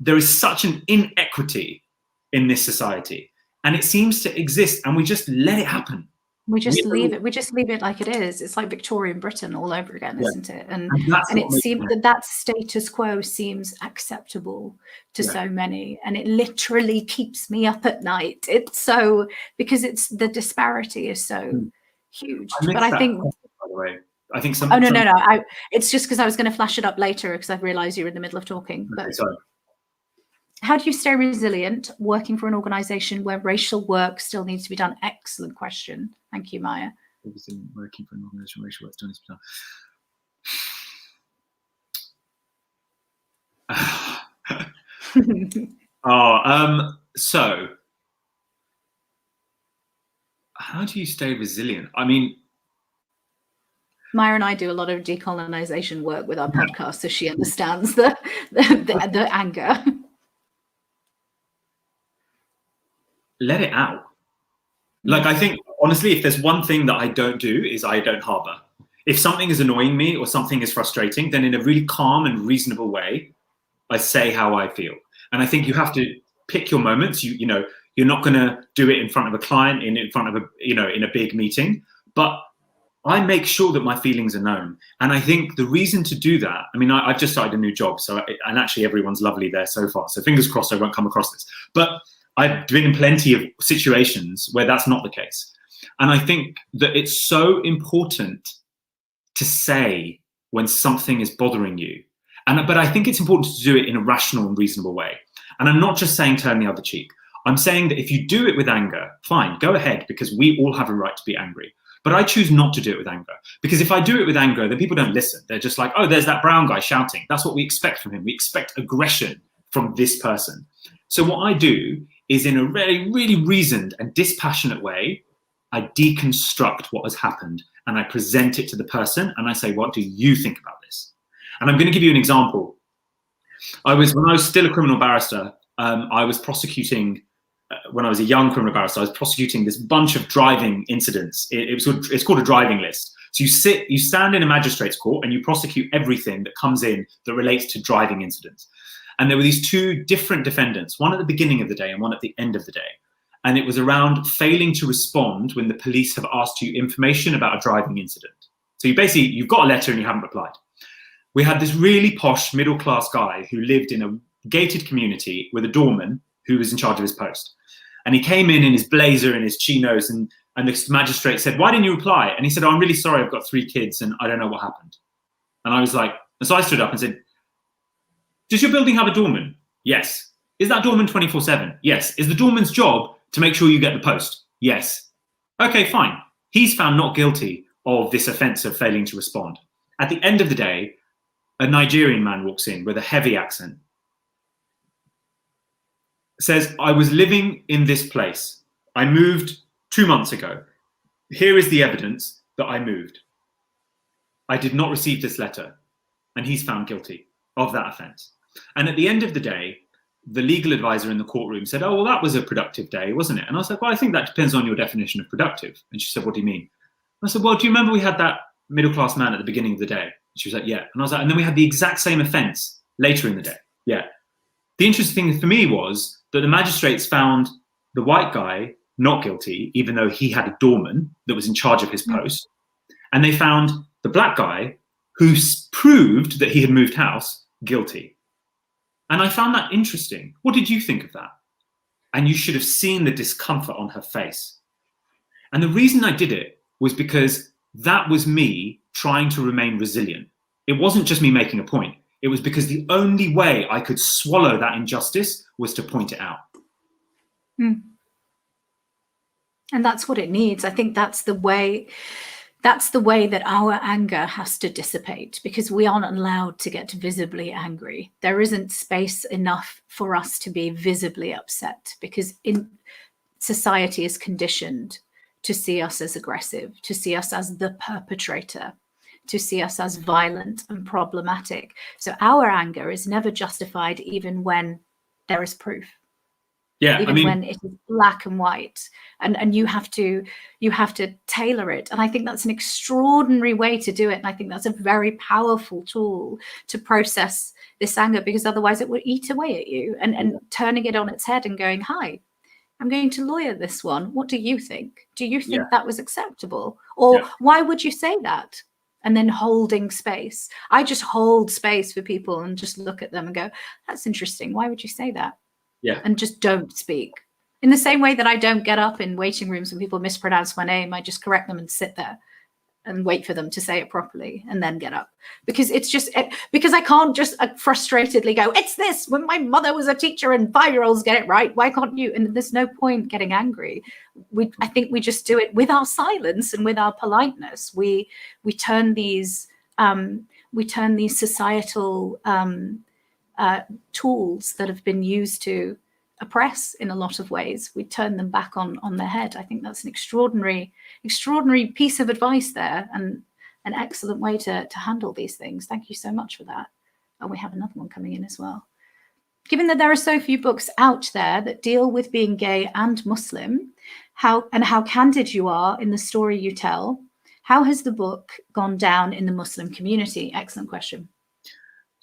there is such an inequity in this society, and it seems to exist, and we just let it happen. We just leave it. We just leave it like it is. It's like Victorian Britain all over again, isn't it? And it seems that status quo seems acceptable to so many, and it literally keeps me up at night. It's so, because it's, the disparity is so huge. But I think, by the way, I think some. Oh no! It's just because I was going to flash it up later because I've realised you're in the middle of talking. But sorry. How do you stay resilient working for an organisation where racial work still needs to be done? Excellent question. Thank you, Maya. Working for an organisation where racial work still needs to be done. So how do you stay resilient? I mean, Maya and I do a lot of decolonization work with our podcast, so she understands the anger. Let it out. Like, I think, honestly, if there's one thing that I don't do, is I don't harbor. If something is annoying me or something is frustrating, then in a really calm and reasonable way, I say how I feel. And I think you have to pick your moments. You know, you're not going to do it in front of a client, in front of in a big meeting, but I make sure that my feelings are known. And I think the reason to do that, I mean, I've just started a new job, and actually everyone's lovely there so far. So fingers crossed I won't come across this. But I've been in plenty of situations where that's not the case. And I think that it's so important to say when something is bothering you. But I think it's important to do it in a rational and reasonable way. And I'm not just saying turn the other cheek. I'm saying that if you do it with anger, fine, go ahead, because we all have a right to be angry. But I choose not to do it with anger, because if I do it with anger, then people don't listen. They're just like, oh, there's that brown guy shouting. That's what we expect from him. We expect aggression from this person. So what I do is, in a really, really reasoned and dispassionate way, I deconstruct what has happened and I present it to the person and I say, what do you think about this? And I'm going to give you an example. When I was still a criminal barrister, I was prosecuting, when I was a young criminal barrister, I was prosecuting this bunch of driving incidents. It's called a driving list. So you stand in a magistrate's court and you prosecute everything that comes in that relates to driving incidents. And there were these two different defendants, one at the beginning of the day and one at the end of the day. And it was around failing to respond when the police have asked you information about a driving incident. So you've got a letter and you haven't replied. We had this really posh middle-class guy who lived in a gated community with a doorman who was in charge of his post. And he came in his blazer and his chinos, and the magistrate said, why didn't you reply? And he said, oh, I'm really sorry, I've got 3 kids and I don't know what happened. And I was like, and so I stood up and said, does your building have a doorman? Yes. Is that doorman 24/7? Yes. Is the doorman's job to make sure you get the post? Yes. Okay, fine. He's found not guilty of this offense of failing to respond. At the end of the day, a Nigerian man walks in with a heavy accent, says, I was living in this place. I moved 2 months ago. Here is the evidence that I moved. I did not receive this letter. And he's found guilty of that offense. And at the end of the day, the legal advisor in the courtroom said, oh, well, that was a productive day, wasn't it? And I was like, well, I think that depends on your definition of productive. And she said, what do you mean? I said, well, do you remember we had that middle-class man at the beginning of the day? And she was like, yeah. And I was like, and then we had the exact same offense later in the day. Yeah. The interesting thing for me was that the magistrates found the white guy not guilty, even though he had a doorman that was in charge of his post. And they found the black guy who proved that he had moved house guilty. And I found that interesting. What did you think of that? And you should have seen the discomfort on her face. And the reason I did it was because that was me trying to remain resilient. It wasn't just me making a point. It was because the only way I could swallow that injustice was to point it out. Mm. And that's what it needs. I think that's the way that our anger has to dissipate, because we aren't allowed to get visibly angry. There isn't space enough for us to be visibly upset, because society is conditioned to see us as aggressive, to see us as the perpetrator, to see us as violent and problematic. So our anger is never justified, even when there is proof. Yeah, even when it is black and white, and you have to tailor it. And I think that's an extraordinary way to do it. And I think that's a very powerful tool to process this anger, because otherwise it will eat away at you, and turning it on its head and going, hi, I'm going to lawyer this one. What do you think? Do you think that was acceptable? Or why would you say that? And then holding space. I just hold space for people and just look at them and go, that's interesting. Why would you say that? Yeah. And just don't speak. In the same way that I don't get up in waiting rooms when people mispronounce my name, I just correct them and sit there and wait for them to say it properly and then get up. Because because I can't just frustratedly go, it's this, when my mother was a teacher and 5-year-olds get it right, why can't you? And there's no point getting angry. I think we just do it with our silence and with our politeness. We turn these societal tools that have been used to oppress in a lot of ways, we turn them back on their head. I think that's an extraordinary piece of advice there, and an excellent way to handle these things. Thank you so much for that. And we have another one coming in as well. Given that there are so few books out there that deal with being gay and Muslim, how candid you are in the story you tell, how has the book gone down in the Muslim community? Excellent question.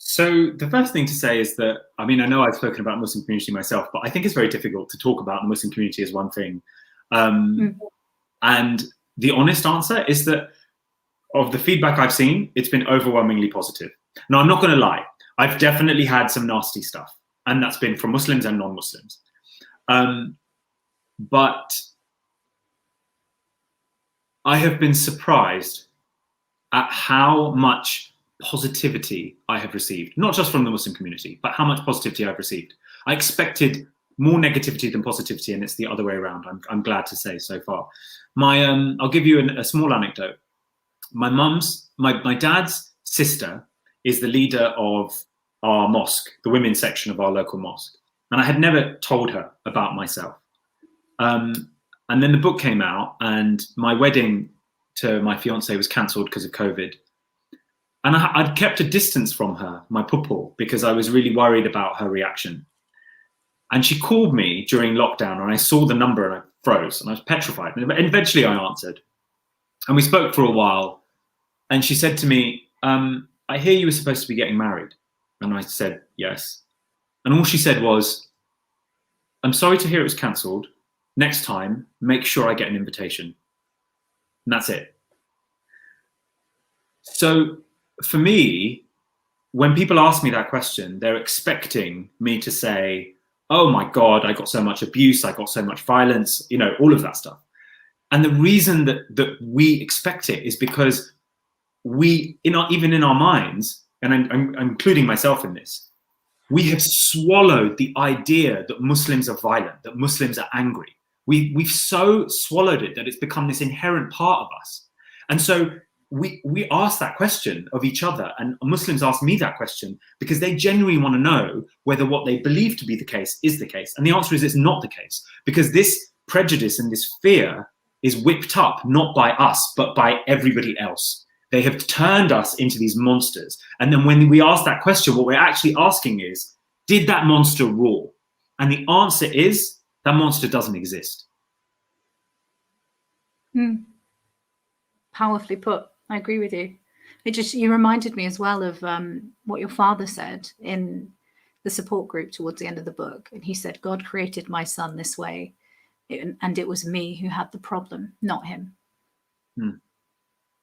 So the first thing to say is that, I mean, I know I've spoken about Muslim community myself, but I think it's very difficult to talk about the Muslim community as one thing. And the honest answer is that of the feedback I've seen, it's been overwhelmingly positive. Now, I'm not going to lie. I've definitely had some nasty stuff, and that's been from Muslims and non-Muslims. But I have been surprised at how much positivity I have received, not just from the Muslim community, but how much positivity I've received. I expected more negativity than positivity, and it's the other way around. I'm glad to say so far. I'll give you a small anecdote. My dad's sister is the leader of our mosque, the women's section of our local mosque, and I had never told her about myself. And And then the book came out, and my wedding to my fiance was cancelled because of COVID. And I'd kept a distance from her, my pupil, because I was really worried about her reaction. And she called me during lockdown, and I saw the number and I froze and I was petrified. And eventually I answered. And we spoke for a while. And she said to me, I hear you were supposed to be getting married. And I said, yes. And all she said was, I'm sorry to hear it was cancelled. Next time, make sure I get an invitation. And that's it. So for me, when people ask me that question, they're expecting me to say, oh my God, I got so much abuse, I got so much violence, you know, all of that stuff. And the reason that we expect it is because we, even in our minds, and I'm including myself in this, we have swallowed the idea that Muslims are violent, that Muslims are angry. We've so swallowed it that it's become this inherent part of us. And so we ask that question of each other, and Muslims ask me that question because they genuinely want to know whether what they believe to be the case is the case. And the answer is it's not the case, because this prejudice and this fear is whipped up not by us, but by everybody else. They have turned us into these monsters. And then when we ask that question, what we're actually asking is, did that monster roar? And the answer is, that monster doesn't exist. Powerfully put. I agree with you. You reminded me as well of what your father said in the support group towards the end of the book. And he said, God created my son this way, and it was me who had the problem, not him.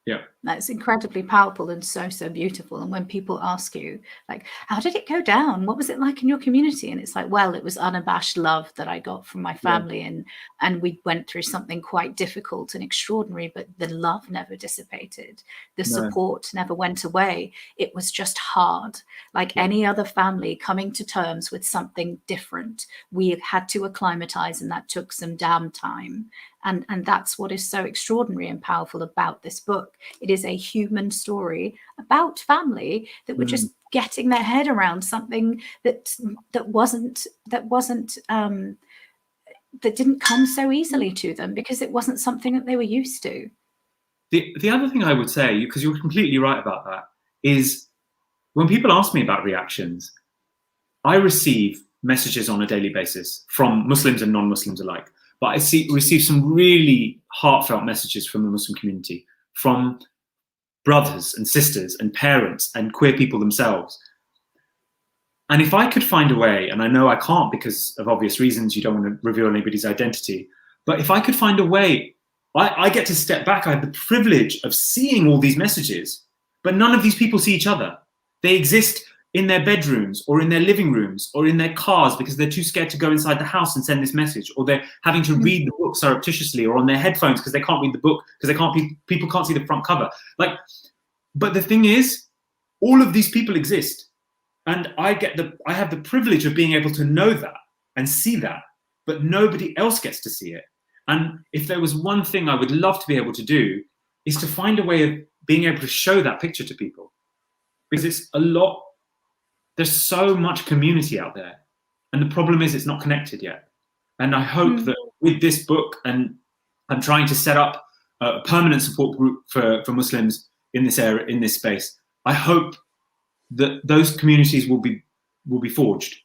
Yeah. That's incredibly powerful and so beautiful. And when people ask you, like, how did it go down? What was it like in your community? And it's like, well, it was unabashed love that I got from my family. Yeah. And we went through something quite difficult and extraordinary, but the love never dissipated. The support never went away. It was just hard. Like any other family coming to terms with something different. We had to acclimatize, and that took some damn time. And that's what is so extraordinary and powerful about this book. It is a human story about family that were just getting their head around something that didn't come so easily to them because it wasn't something that they were used to. The other thing I would say, because you're completely right about that, is when people ask me about reactions, I receive messages on a daily basis from Muslims and non-Muslims alike. But I receive some really heartfelt messages from the Muslim community, from brothers and sisters and parents and queer people themselves. And if I could find a way, and I know I can't because of obvious reasons, you don't want to reveal anybody's identity, but if I could find a way, I get to step back. I have the privilege of seeing all these messages, but none of these people see each other. They exist in their bedrooms or in their living rooms or in their cars because they're too scared to go inside the house and send this message, or they're having to read the book surreptitiously, or on their headphones because they can't read the book because people can't see the front cover. But the thing is, all of these people exist, and I have the privilege of being able to know that and see that, but nobody else gets to see it. And if there was one thing I would love to be able to do, is to find a way of being able to show that picture to people, because it's a lot. There's so much community out there, and the problem is it's not connected yet. And I hope that with this book, and I'm trying to set up a permanent support group for Muslims in this area, in this space, I hope that those communities will be forged.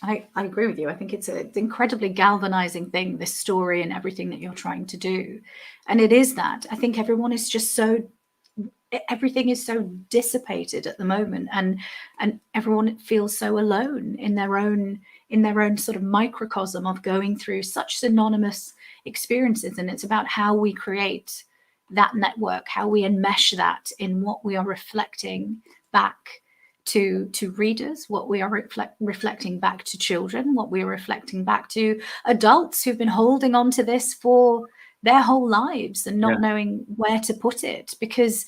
I agree with you. I think it's an incredibly galvanizing thing, this story and everything that you're trying to do. And it is that. I think everyone is just everything is so dissipated at the moment, and everyone feels so alone in their own sort of microcosm of going through such synonymous experiences. And it's about how we create that network, how we enmesh that in what we are reflecting back to readers, what we are reflecting back to children, what we are reflecting back to adults who've been holding on to this for their whole lives and not knowing where to put it, because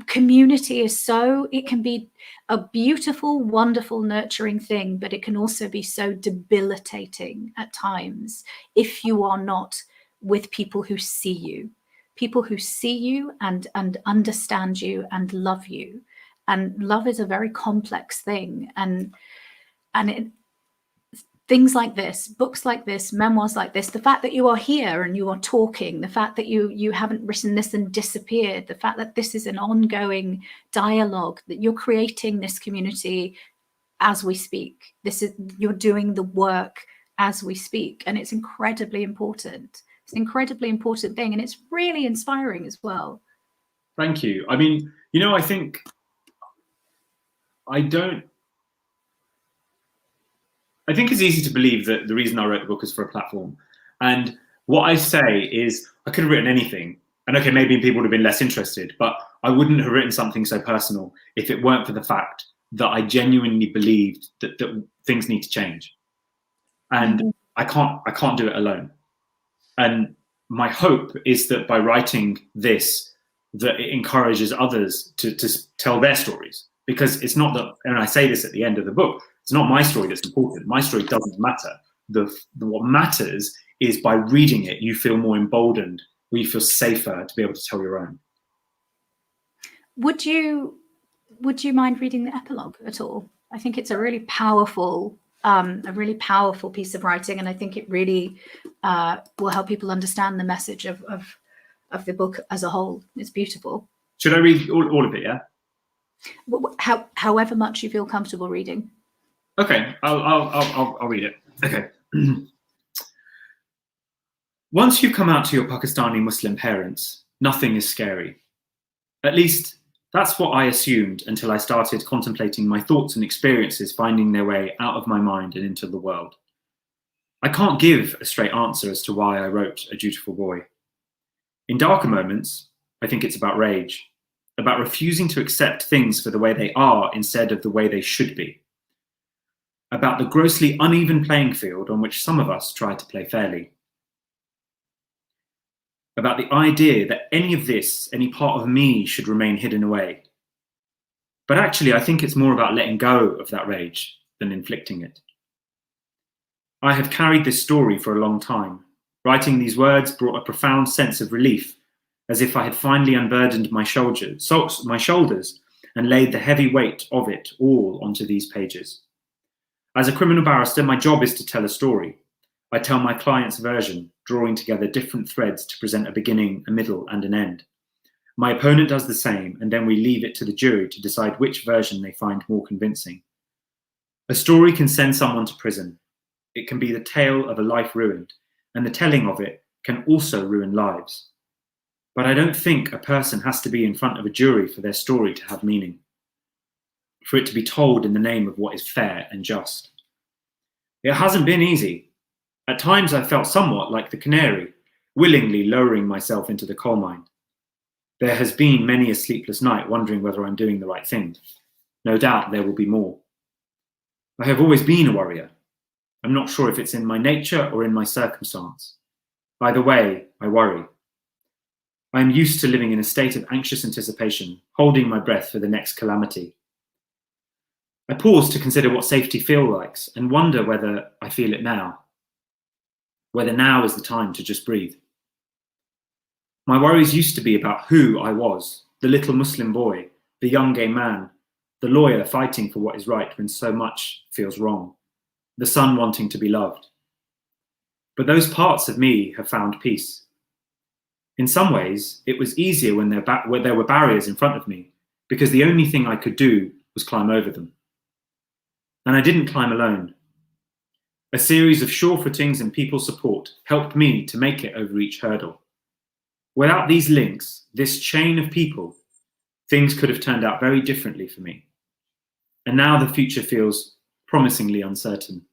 community is it can be a beautiful, wonderful, nurturing thing, but it can also be so debilitating at times if you are not with people who see you and understand you and love you. And love is a very complex thing, and things like this, books like this, memoirs like this, the fact that you are here and you are talking, the fact that you haven't written this and disappeared, the fact that this is an ongoing dialogue, that you're creating this community as we speak. You're doing the work as we speak, and it's incredibly important. It's an incredibly important thing, and it's really inspiring as well. Thank you. I mean, you know, I think it's easy to believe that the reason I wrote the book is for a platform. And what I say is I could have written anything. And okay, maybe people would have been less interested, but I wouldn't have written something so personal if it weren't for the fact that I genuinely believed that things need to change. And I can't do it alone. And my hope is that by writing this, that it encourages others to tell their stories. Because it's not that, and I say this at the end of the book, it's not my story that's important. My story doesn't matter. What matters is by reading it, you feel more emboldened, or you feel safer to be able to tell your own. Would you mind reading the epilogue at all? I think it's a really powerful piece of writing, and I think it really will help people understand the message of the book as a whole. It's beautiful. Should I read all of it? Yeah. However much you feel comfortable reading. Okay, I'll read it. Okay. Once you come out to your Pakistani Muslim parents, nothing is scary. At least, that's what I assumed until I started contemplating my thoughts and experiences finding their way out of my mind and into the world. I can't give a straight answer as to why I wrote A Dutiful Boy. In darker moments, I think it's about rage, about refusing to accept things for the way they are instead of the way they should be, about the grossly uneven playing field on which some of us try to play fairly, about the idea that any of this, any part of me, should remain hidden away. But actually, I think it's more about letting go of that rage than inflicting it. I have carried this story for a long time. Writing these words brought a profound sense of relief, as if I had finally unburdened my shoulders and laid the heavy weight of it all onto these pages. As a criminal barrister, my job is to tell a story. I tell my client's version, drawing together different threads to present a beginning, a middle, and an end. My opponent does the same, and then we leave it to the jury to decide which version they find more convincing. A story can send someone to prison. It can be the tale of a life ruined, and the telling of it can also ruin lives. But I don't think a person has to be in front of a jury for their story to have meaning, for it to be told in the name of what is fair and just. It hasn't been easy. At times I felt somewhat like the canary, willingly lowering myself into the coal mine. There has been many a sleepless night wondering whether I'm doing the right thing. No doubt there will be more. I have always been a worrier. I'm not sure if it's in my nature or in my circumstance. Either way, I worry. I am used to living in a state of anxious anticipation, holding my breath for the next calamity. I pause to consider what safety feels like and wonder whether I feel it now, whether now is the time to just breathe. My worries used to be about who I was, the little Muslim boy, the young gay man, the lawyer fighting for what is right when so much feels wrong, the son wanting to be loved. But those parts of me have found peace. In some ways, it was easier when there were barriers in front of me, because the only thing I could do was climb over them. And I didn't climb alone. A series of sure footings and people support helped me to make it over each hurdle. Without these links, this chain of people, things could have turned out very differently for me. And now the future feels promisingly uncertain.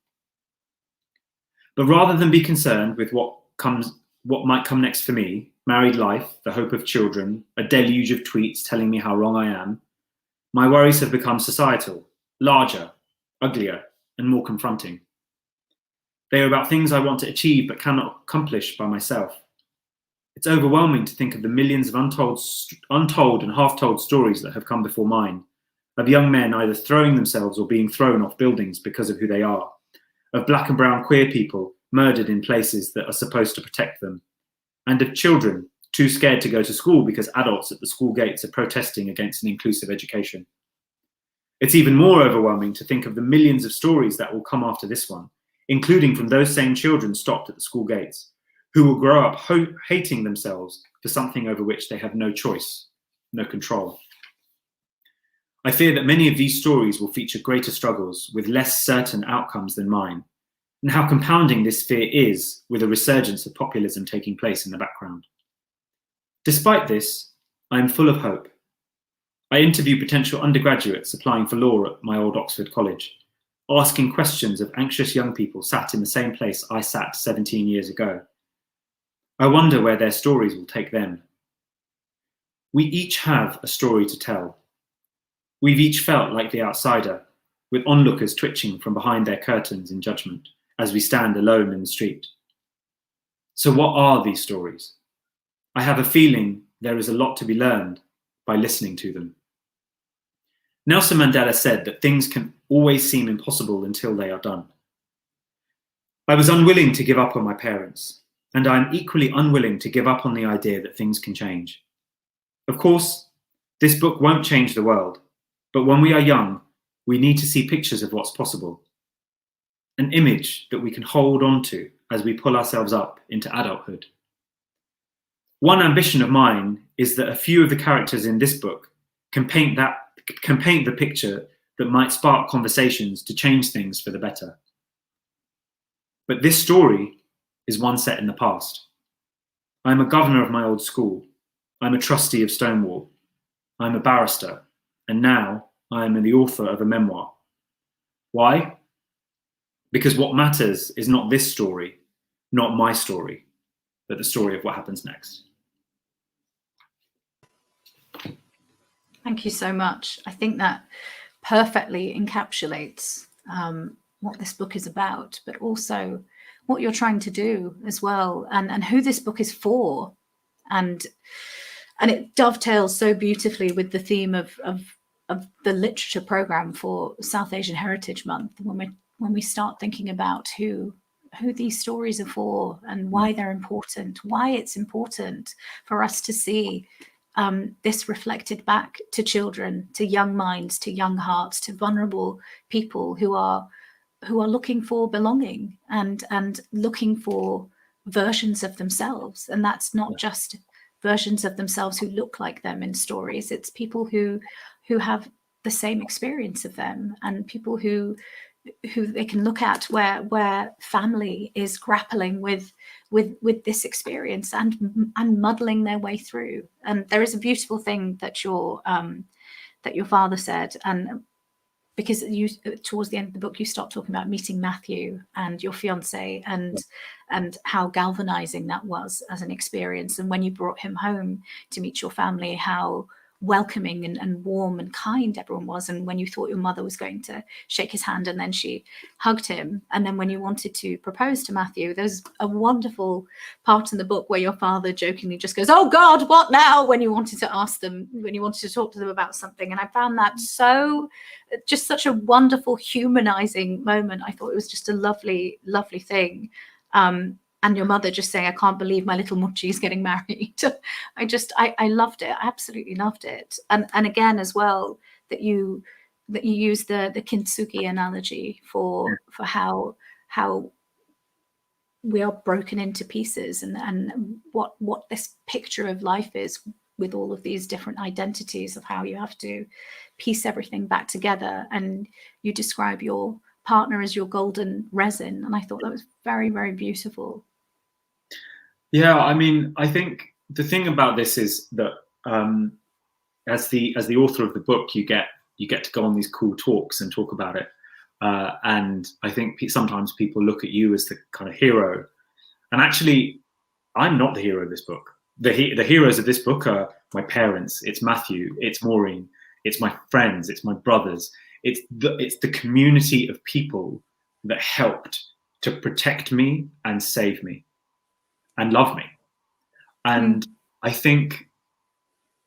But rather than be concerned with what might come next for me, married life, the hope of children, a deluge of tweets telling me how wrong I am, my worries have become societal, larger, uglier, and more confronting. They are about things I want to achieve but cannot accomplish by myself. It's overwhelming to think of the millions of untold and half-told stories that have come before mine, of young men either throwing themselves or being thrown off buildings because of who they are, of black and brown queer people murdered in places that are supposed to protect them, and of children too scared to go to school because adults at the school gates are protesting against an inclusive education. It's even more overwhelming to think of the millions of stories that will come after this one, including from those same children stopped at the school gates, who will grow up hating themselves for something over which they have no choice, no control. I fear that many of these stories will feature greater struggles with less certain outcomes than mine, and how compounding this fear is with a resurgence of populism taking place in the background. Despite this, I am full of hope. I interview potential undergraduates applying for law at my old Oxford college, asking questions of anxious young people sat in the same place I sat 17 years ago. I wonder where their stories will take them. We each have a story to tell. We've each felt like the outsider, with onlookers twitching from behind their curtains in judgment as we stand alone in the street. So what are these stories? I have a feeling there is a lot to be learned by listening to them. Nelson Mandela said that things can always seem impossible until they are done. I was unwilling to give up on my parents, and I am equally unwilling to give up on the idea that things can change. Of course, this book won't change the world, but when we are young, we need to see pictures of what's possible. An image that we can hold on to as we pull ourselves up into adulthood. One ambition of mine is that a few of the characters in this book can paint the picture that might spark conversations to change things for the better. But this story is one set in the past. I'm a governor of my old school. I'm a trustee of Stonewall. I'm a barrister. And now I am the author of a memoir. Why? Because what matters is not this story, not my story, but the story of what happens next. Thank you so much. I think that perfectly encapsulates what this book is about, but also what you're trying to do as well, and who this book is for. And it dovetails so beautifully with the theme of the literature program for South Asian Heritage Month, when we start thinking about who these stories are for and why they're important, why it's important for us to see this reflected back to children, to young minds, to young hearts, to vulnerable people who are looking for belonging and looking for versions of themselves. And that's not just versions of themselves who look like them in stories. It's people who have the same experience of them, and people who they can look at where family is grappling with this experience and muddling their way through. And there is a beautiful thing that your father said, and because you, towards the end of the book, you start talking about meeting Matthew and your fiance and how galvanizing that was as an experience. And when you brought him home to meet your family, how welcoming and warm and kind everyone was. And when you thought your mother was going to shake his hand and then she hugged him. And then when you wanted to propose to Matthew, there's a wonderful part in the book where your father jokingly just goes, "Oh God, what now?" when you wanted to talk to them about something. And I found that just such a wonderful humanizing moment. I thought it was just a lovely, lovely thing. And your mother just saying, "I can't believe my little Muchi is getting married." I loved it. I absolutely loved it. And again, as well, that you use the kintsugi analogy for how we are broken into pieces, and what this picture of life is, with all of these different identities of how you have to piece everything back together. And you describe your partner as your golden resin. And I thought that was very, very beautiful. Yeah, I mean, I think the thing about this is that as the author of the book, you get to go on these cool talks and talk about it. And I think sometimes people look at you as the kind of hero. And actually, I'm not the hero of this book. The heroes of this book are my parents. It's Matthew. It's Maureen. It's my friends. It's my brothers. It's the community of people that helped to protect me and save me and love me. And I think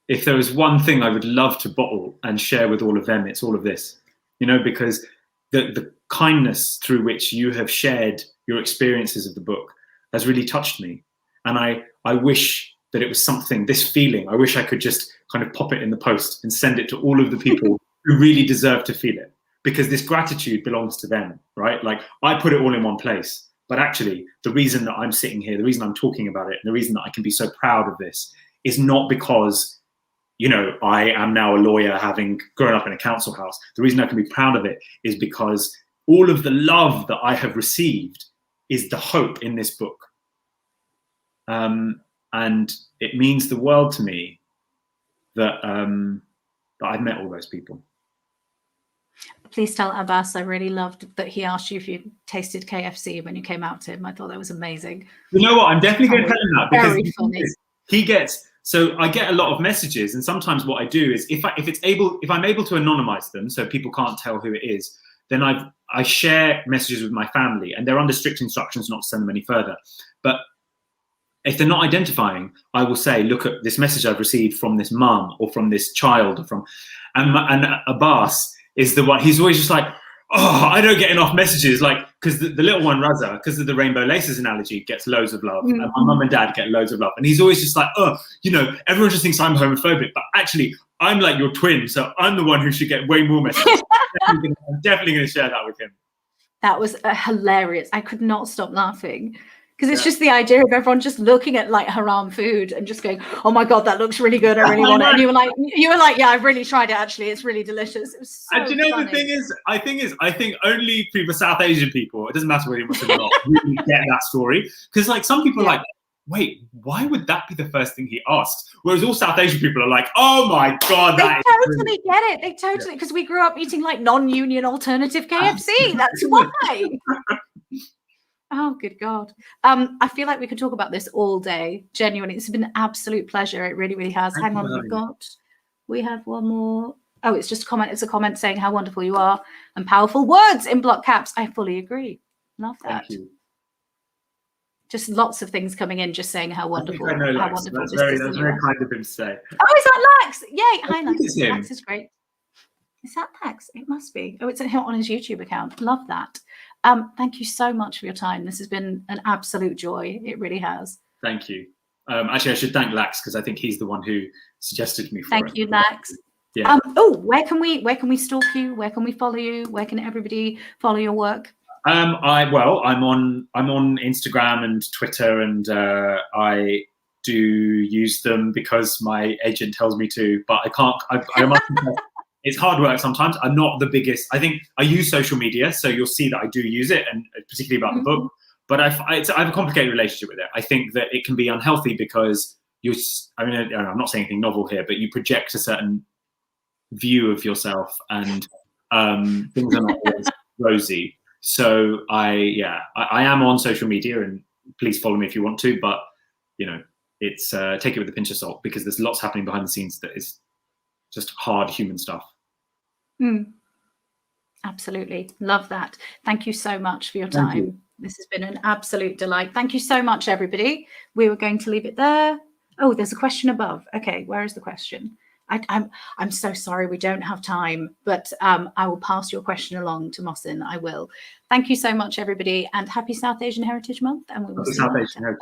if there was one thing I would love to bottle and share with all of them, it's all of this, because the kindness through which you have shared your experiences of the book has really touched me. And I wish that it was something, this feeling, I wish I could just kind of pop it in the post and send it to all of the people who really deserve to feel it. because this gratitude belongs to them, right? Like I put it all in one place, but actually the reason that I'm sitting here, the reason I'm talking about it, and the reason that I can be so proud of this is not because, you know, I am now a lawyer having grown up in a council house. The reason I can be proud of it is because all of the love that I have received is the hope in this book. And it means the world to me that, that I've met all those people. Please tell Abbas I really loved that he asked you if you tasted KFC when you came out to him. I thought that was amazing. You know what? I'm definitely going to tell him that, because very funny. He gets, so I get a lot of messages, and sometimes what I do is if I'm able to anonymize them so people can't tell who it is, then I share messages with my family, and they're under strict instructions not to send them any further. But if they're not identifying, I will say, look at this message I've received from this mum or from this child, or from, and Abbas is the one, he's always just like, oh, I don't get enough messages, like, because the little one, Raza, because of the rainbow laces analogy, gets loads of love, and my mum and dad get loads of love, and he's always just like, oh, you know, everyone just thinks I'm homophobic, but actually I'm like your twin, so I'm the one who should get way more messages. I'm definitely going to share that with him. That was hilarious. I could not stop laughing. Because it's just the idea of everyone just looking at like haram food and just going, "Oh my god, that looks really good. I really want it." And you were like, "Yeah, I've really tried it. Actually, it's really delicious." It was so and you know, funny. The thing is, I think only people, South Asian people, it doesn't matter whether you're Muslim or not, really get that story. Because like some people are like, "Wait, why would that be the first thing he asked?" Whereas all South Asian people are like, "Oh my god, that they totally get it. They totally, because we grew up eating like non-union alternative KFC. That's why." Oh, good God. I feel like we could talk about this all day. Genuinely, it's been an absolute pleasure. It really, really has. Hang on, we have one more. Oh, it's just a comment. It's a comment saying how wonderful you are and powerful words in block caps. I fully agree. Love that. Thank you. Just lots of things coming in, just saying how wonderful. I know Lax. That's very kind of him to say. Oh, is that Lax? Yay. Hi, Lax. Lax is great. Is that Lax? It must be. Oh, it's on his YouTube account. Love that. Thank you so much for your time. This has been an absolute joy. It really has. Thank you. Actually, I should thank Lax, because I think he's the one who suggested me for Thank you, Lax. Yeah. Where can we stalk you? Where can we follow you? Where can everybody follow your work? I'm on Instagram and Twitter, and I do use them because my agent tells me to, but I can't. I must It's hard work sometimes. I'm not the biggest. I think I use social media, so you'll see that I do use it, and particularly about the book. But I have a complicated relationship with it. I think that it can be unhealthy because I'm not saying anything novel here, but you project a certain view of yourself, and things are not always rosy. So I am on social media, and please follow me if you want to. But it's take it with a pinch of salt, because there's lots happening behind the scenes that is just hard human stuff. Absolutely. Love that. Thank you so much for your time. This has been an absolute delight. Thank you so much, everybody. We were going to leave it there. Oh, there's a question above. Okay, where is the question? I'm so sorry, we don't have time, but I will pass your question along to Mohsin. I will. Thank you so much, everybody, and happy South Asian Heritage Month. And we will see you later.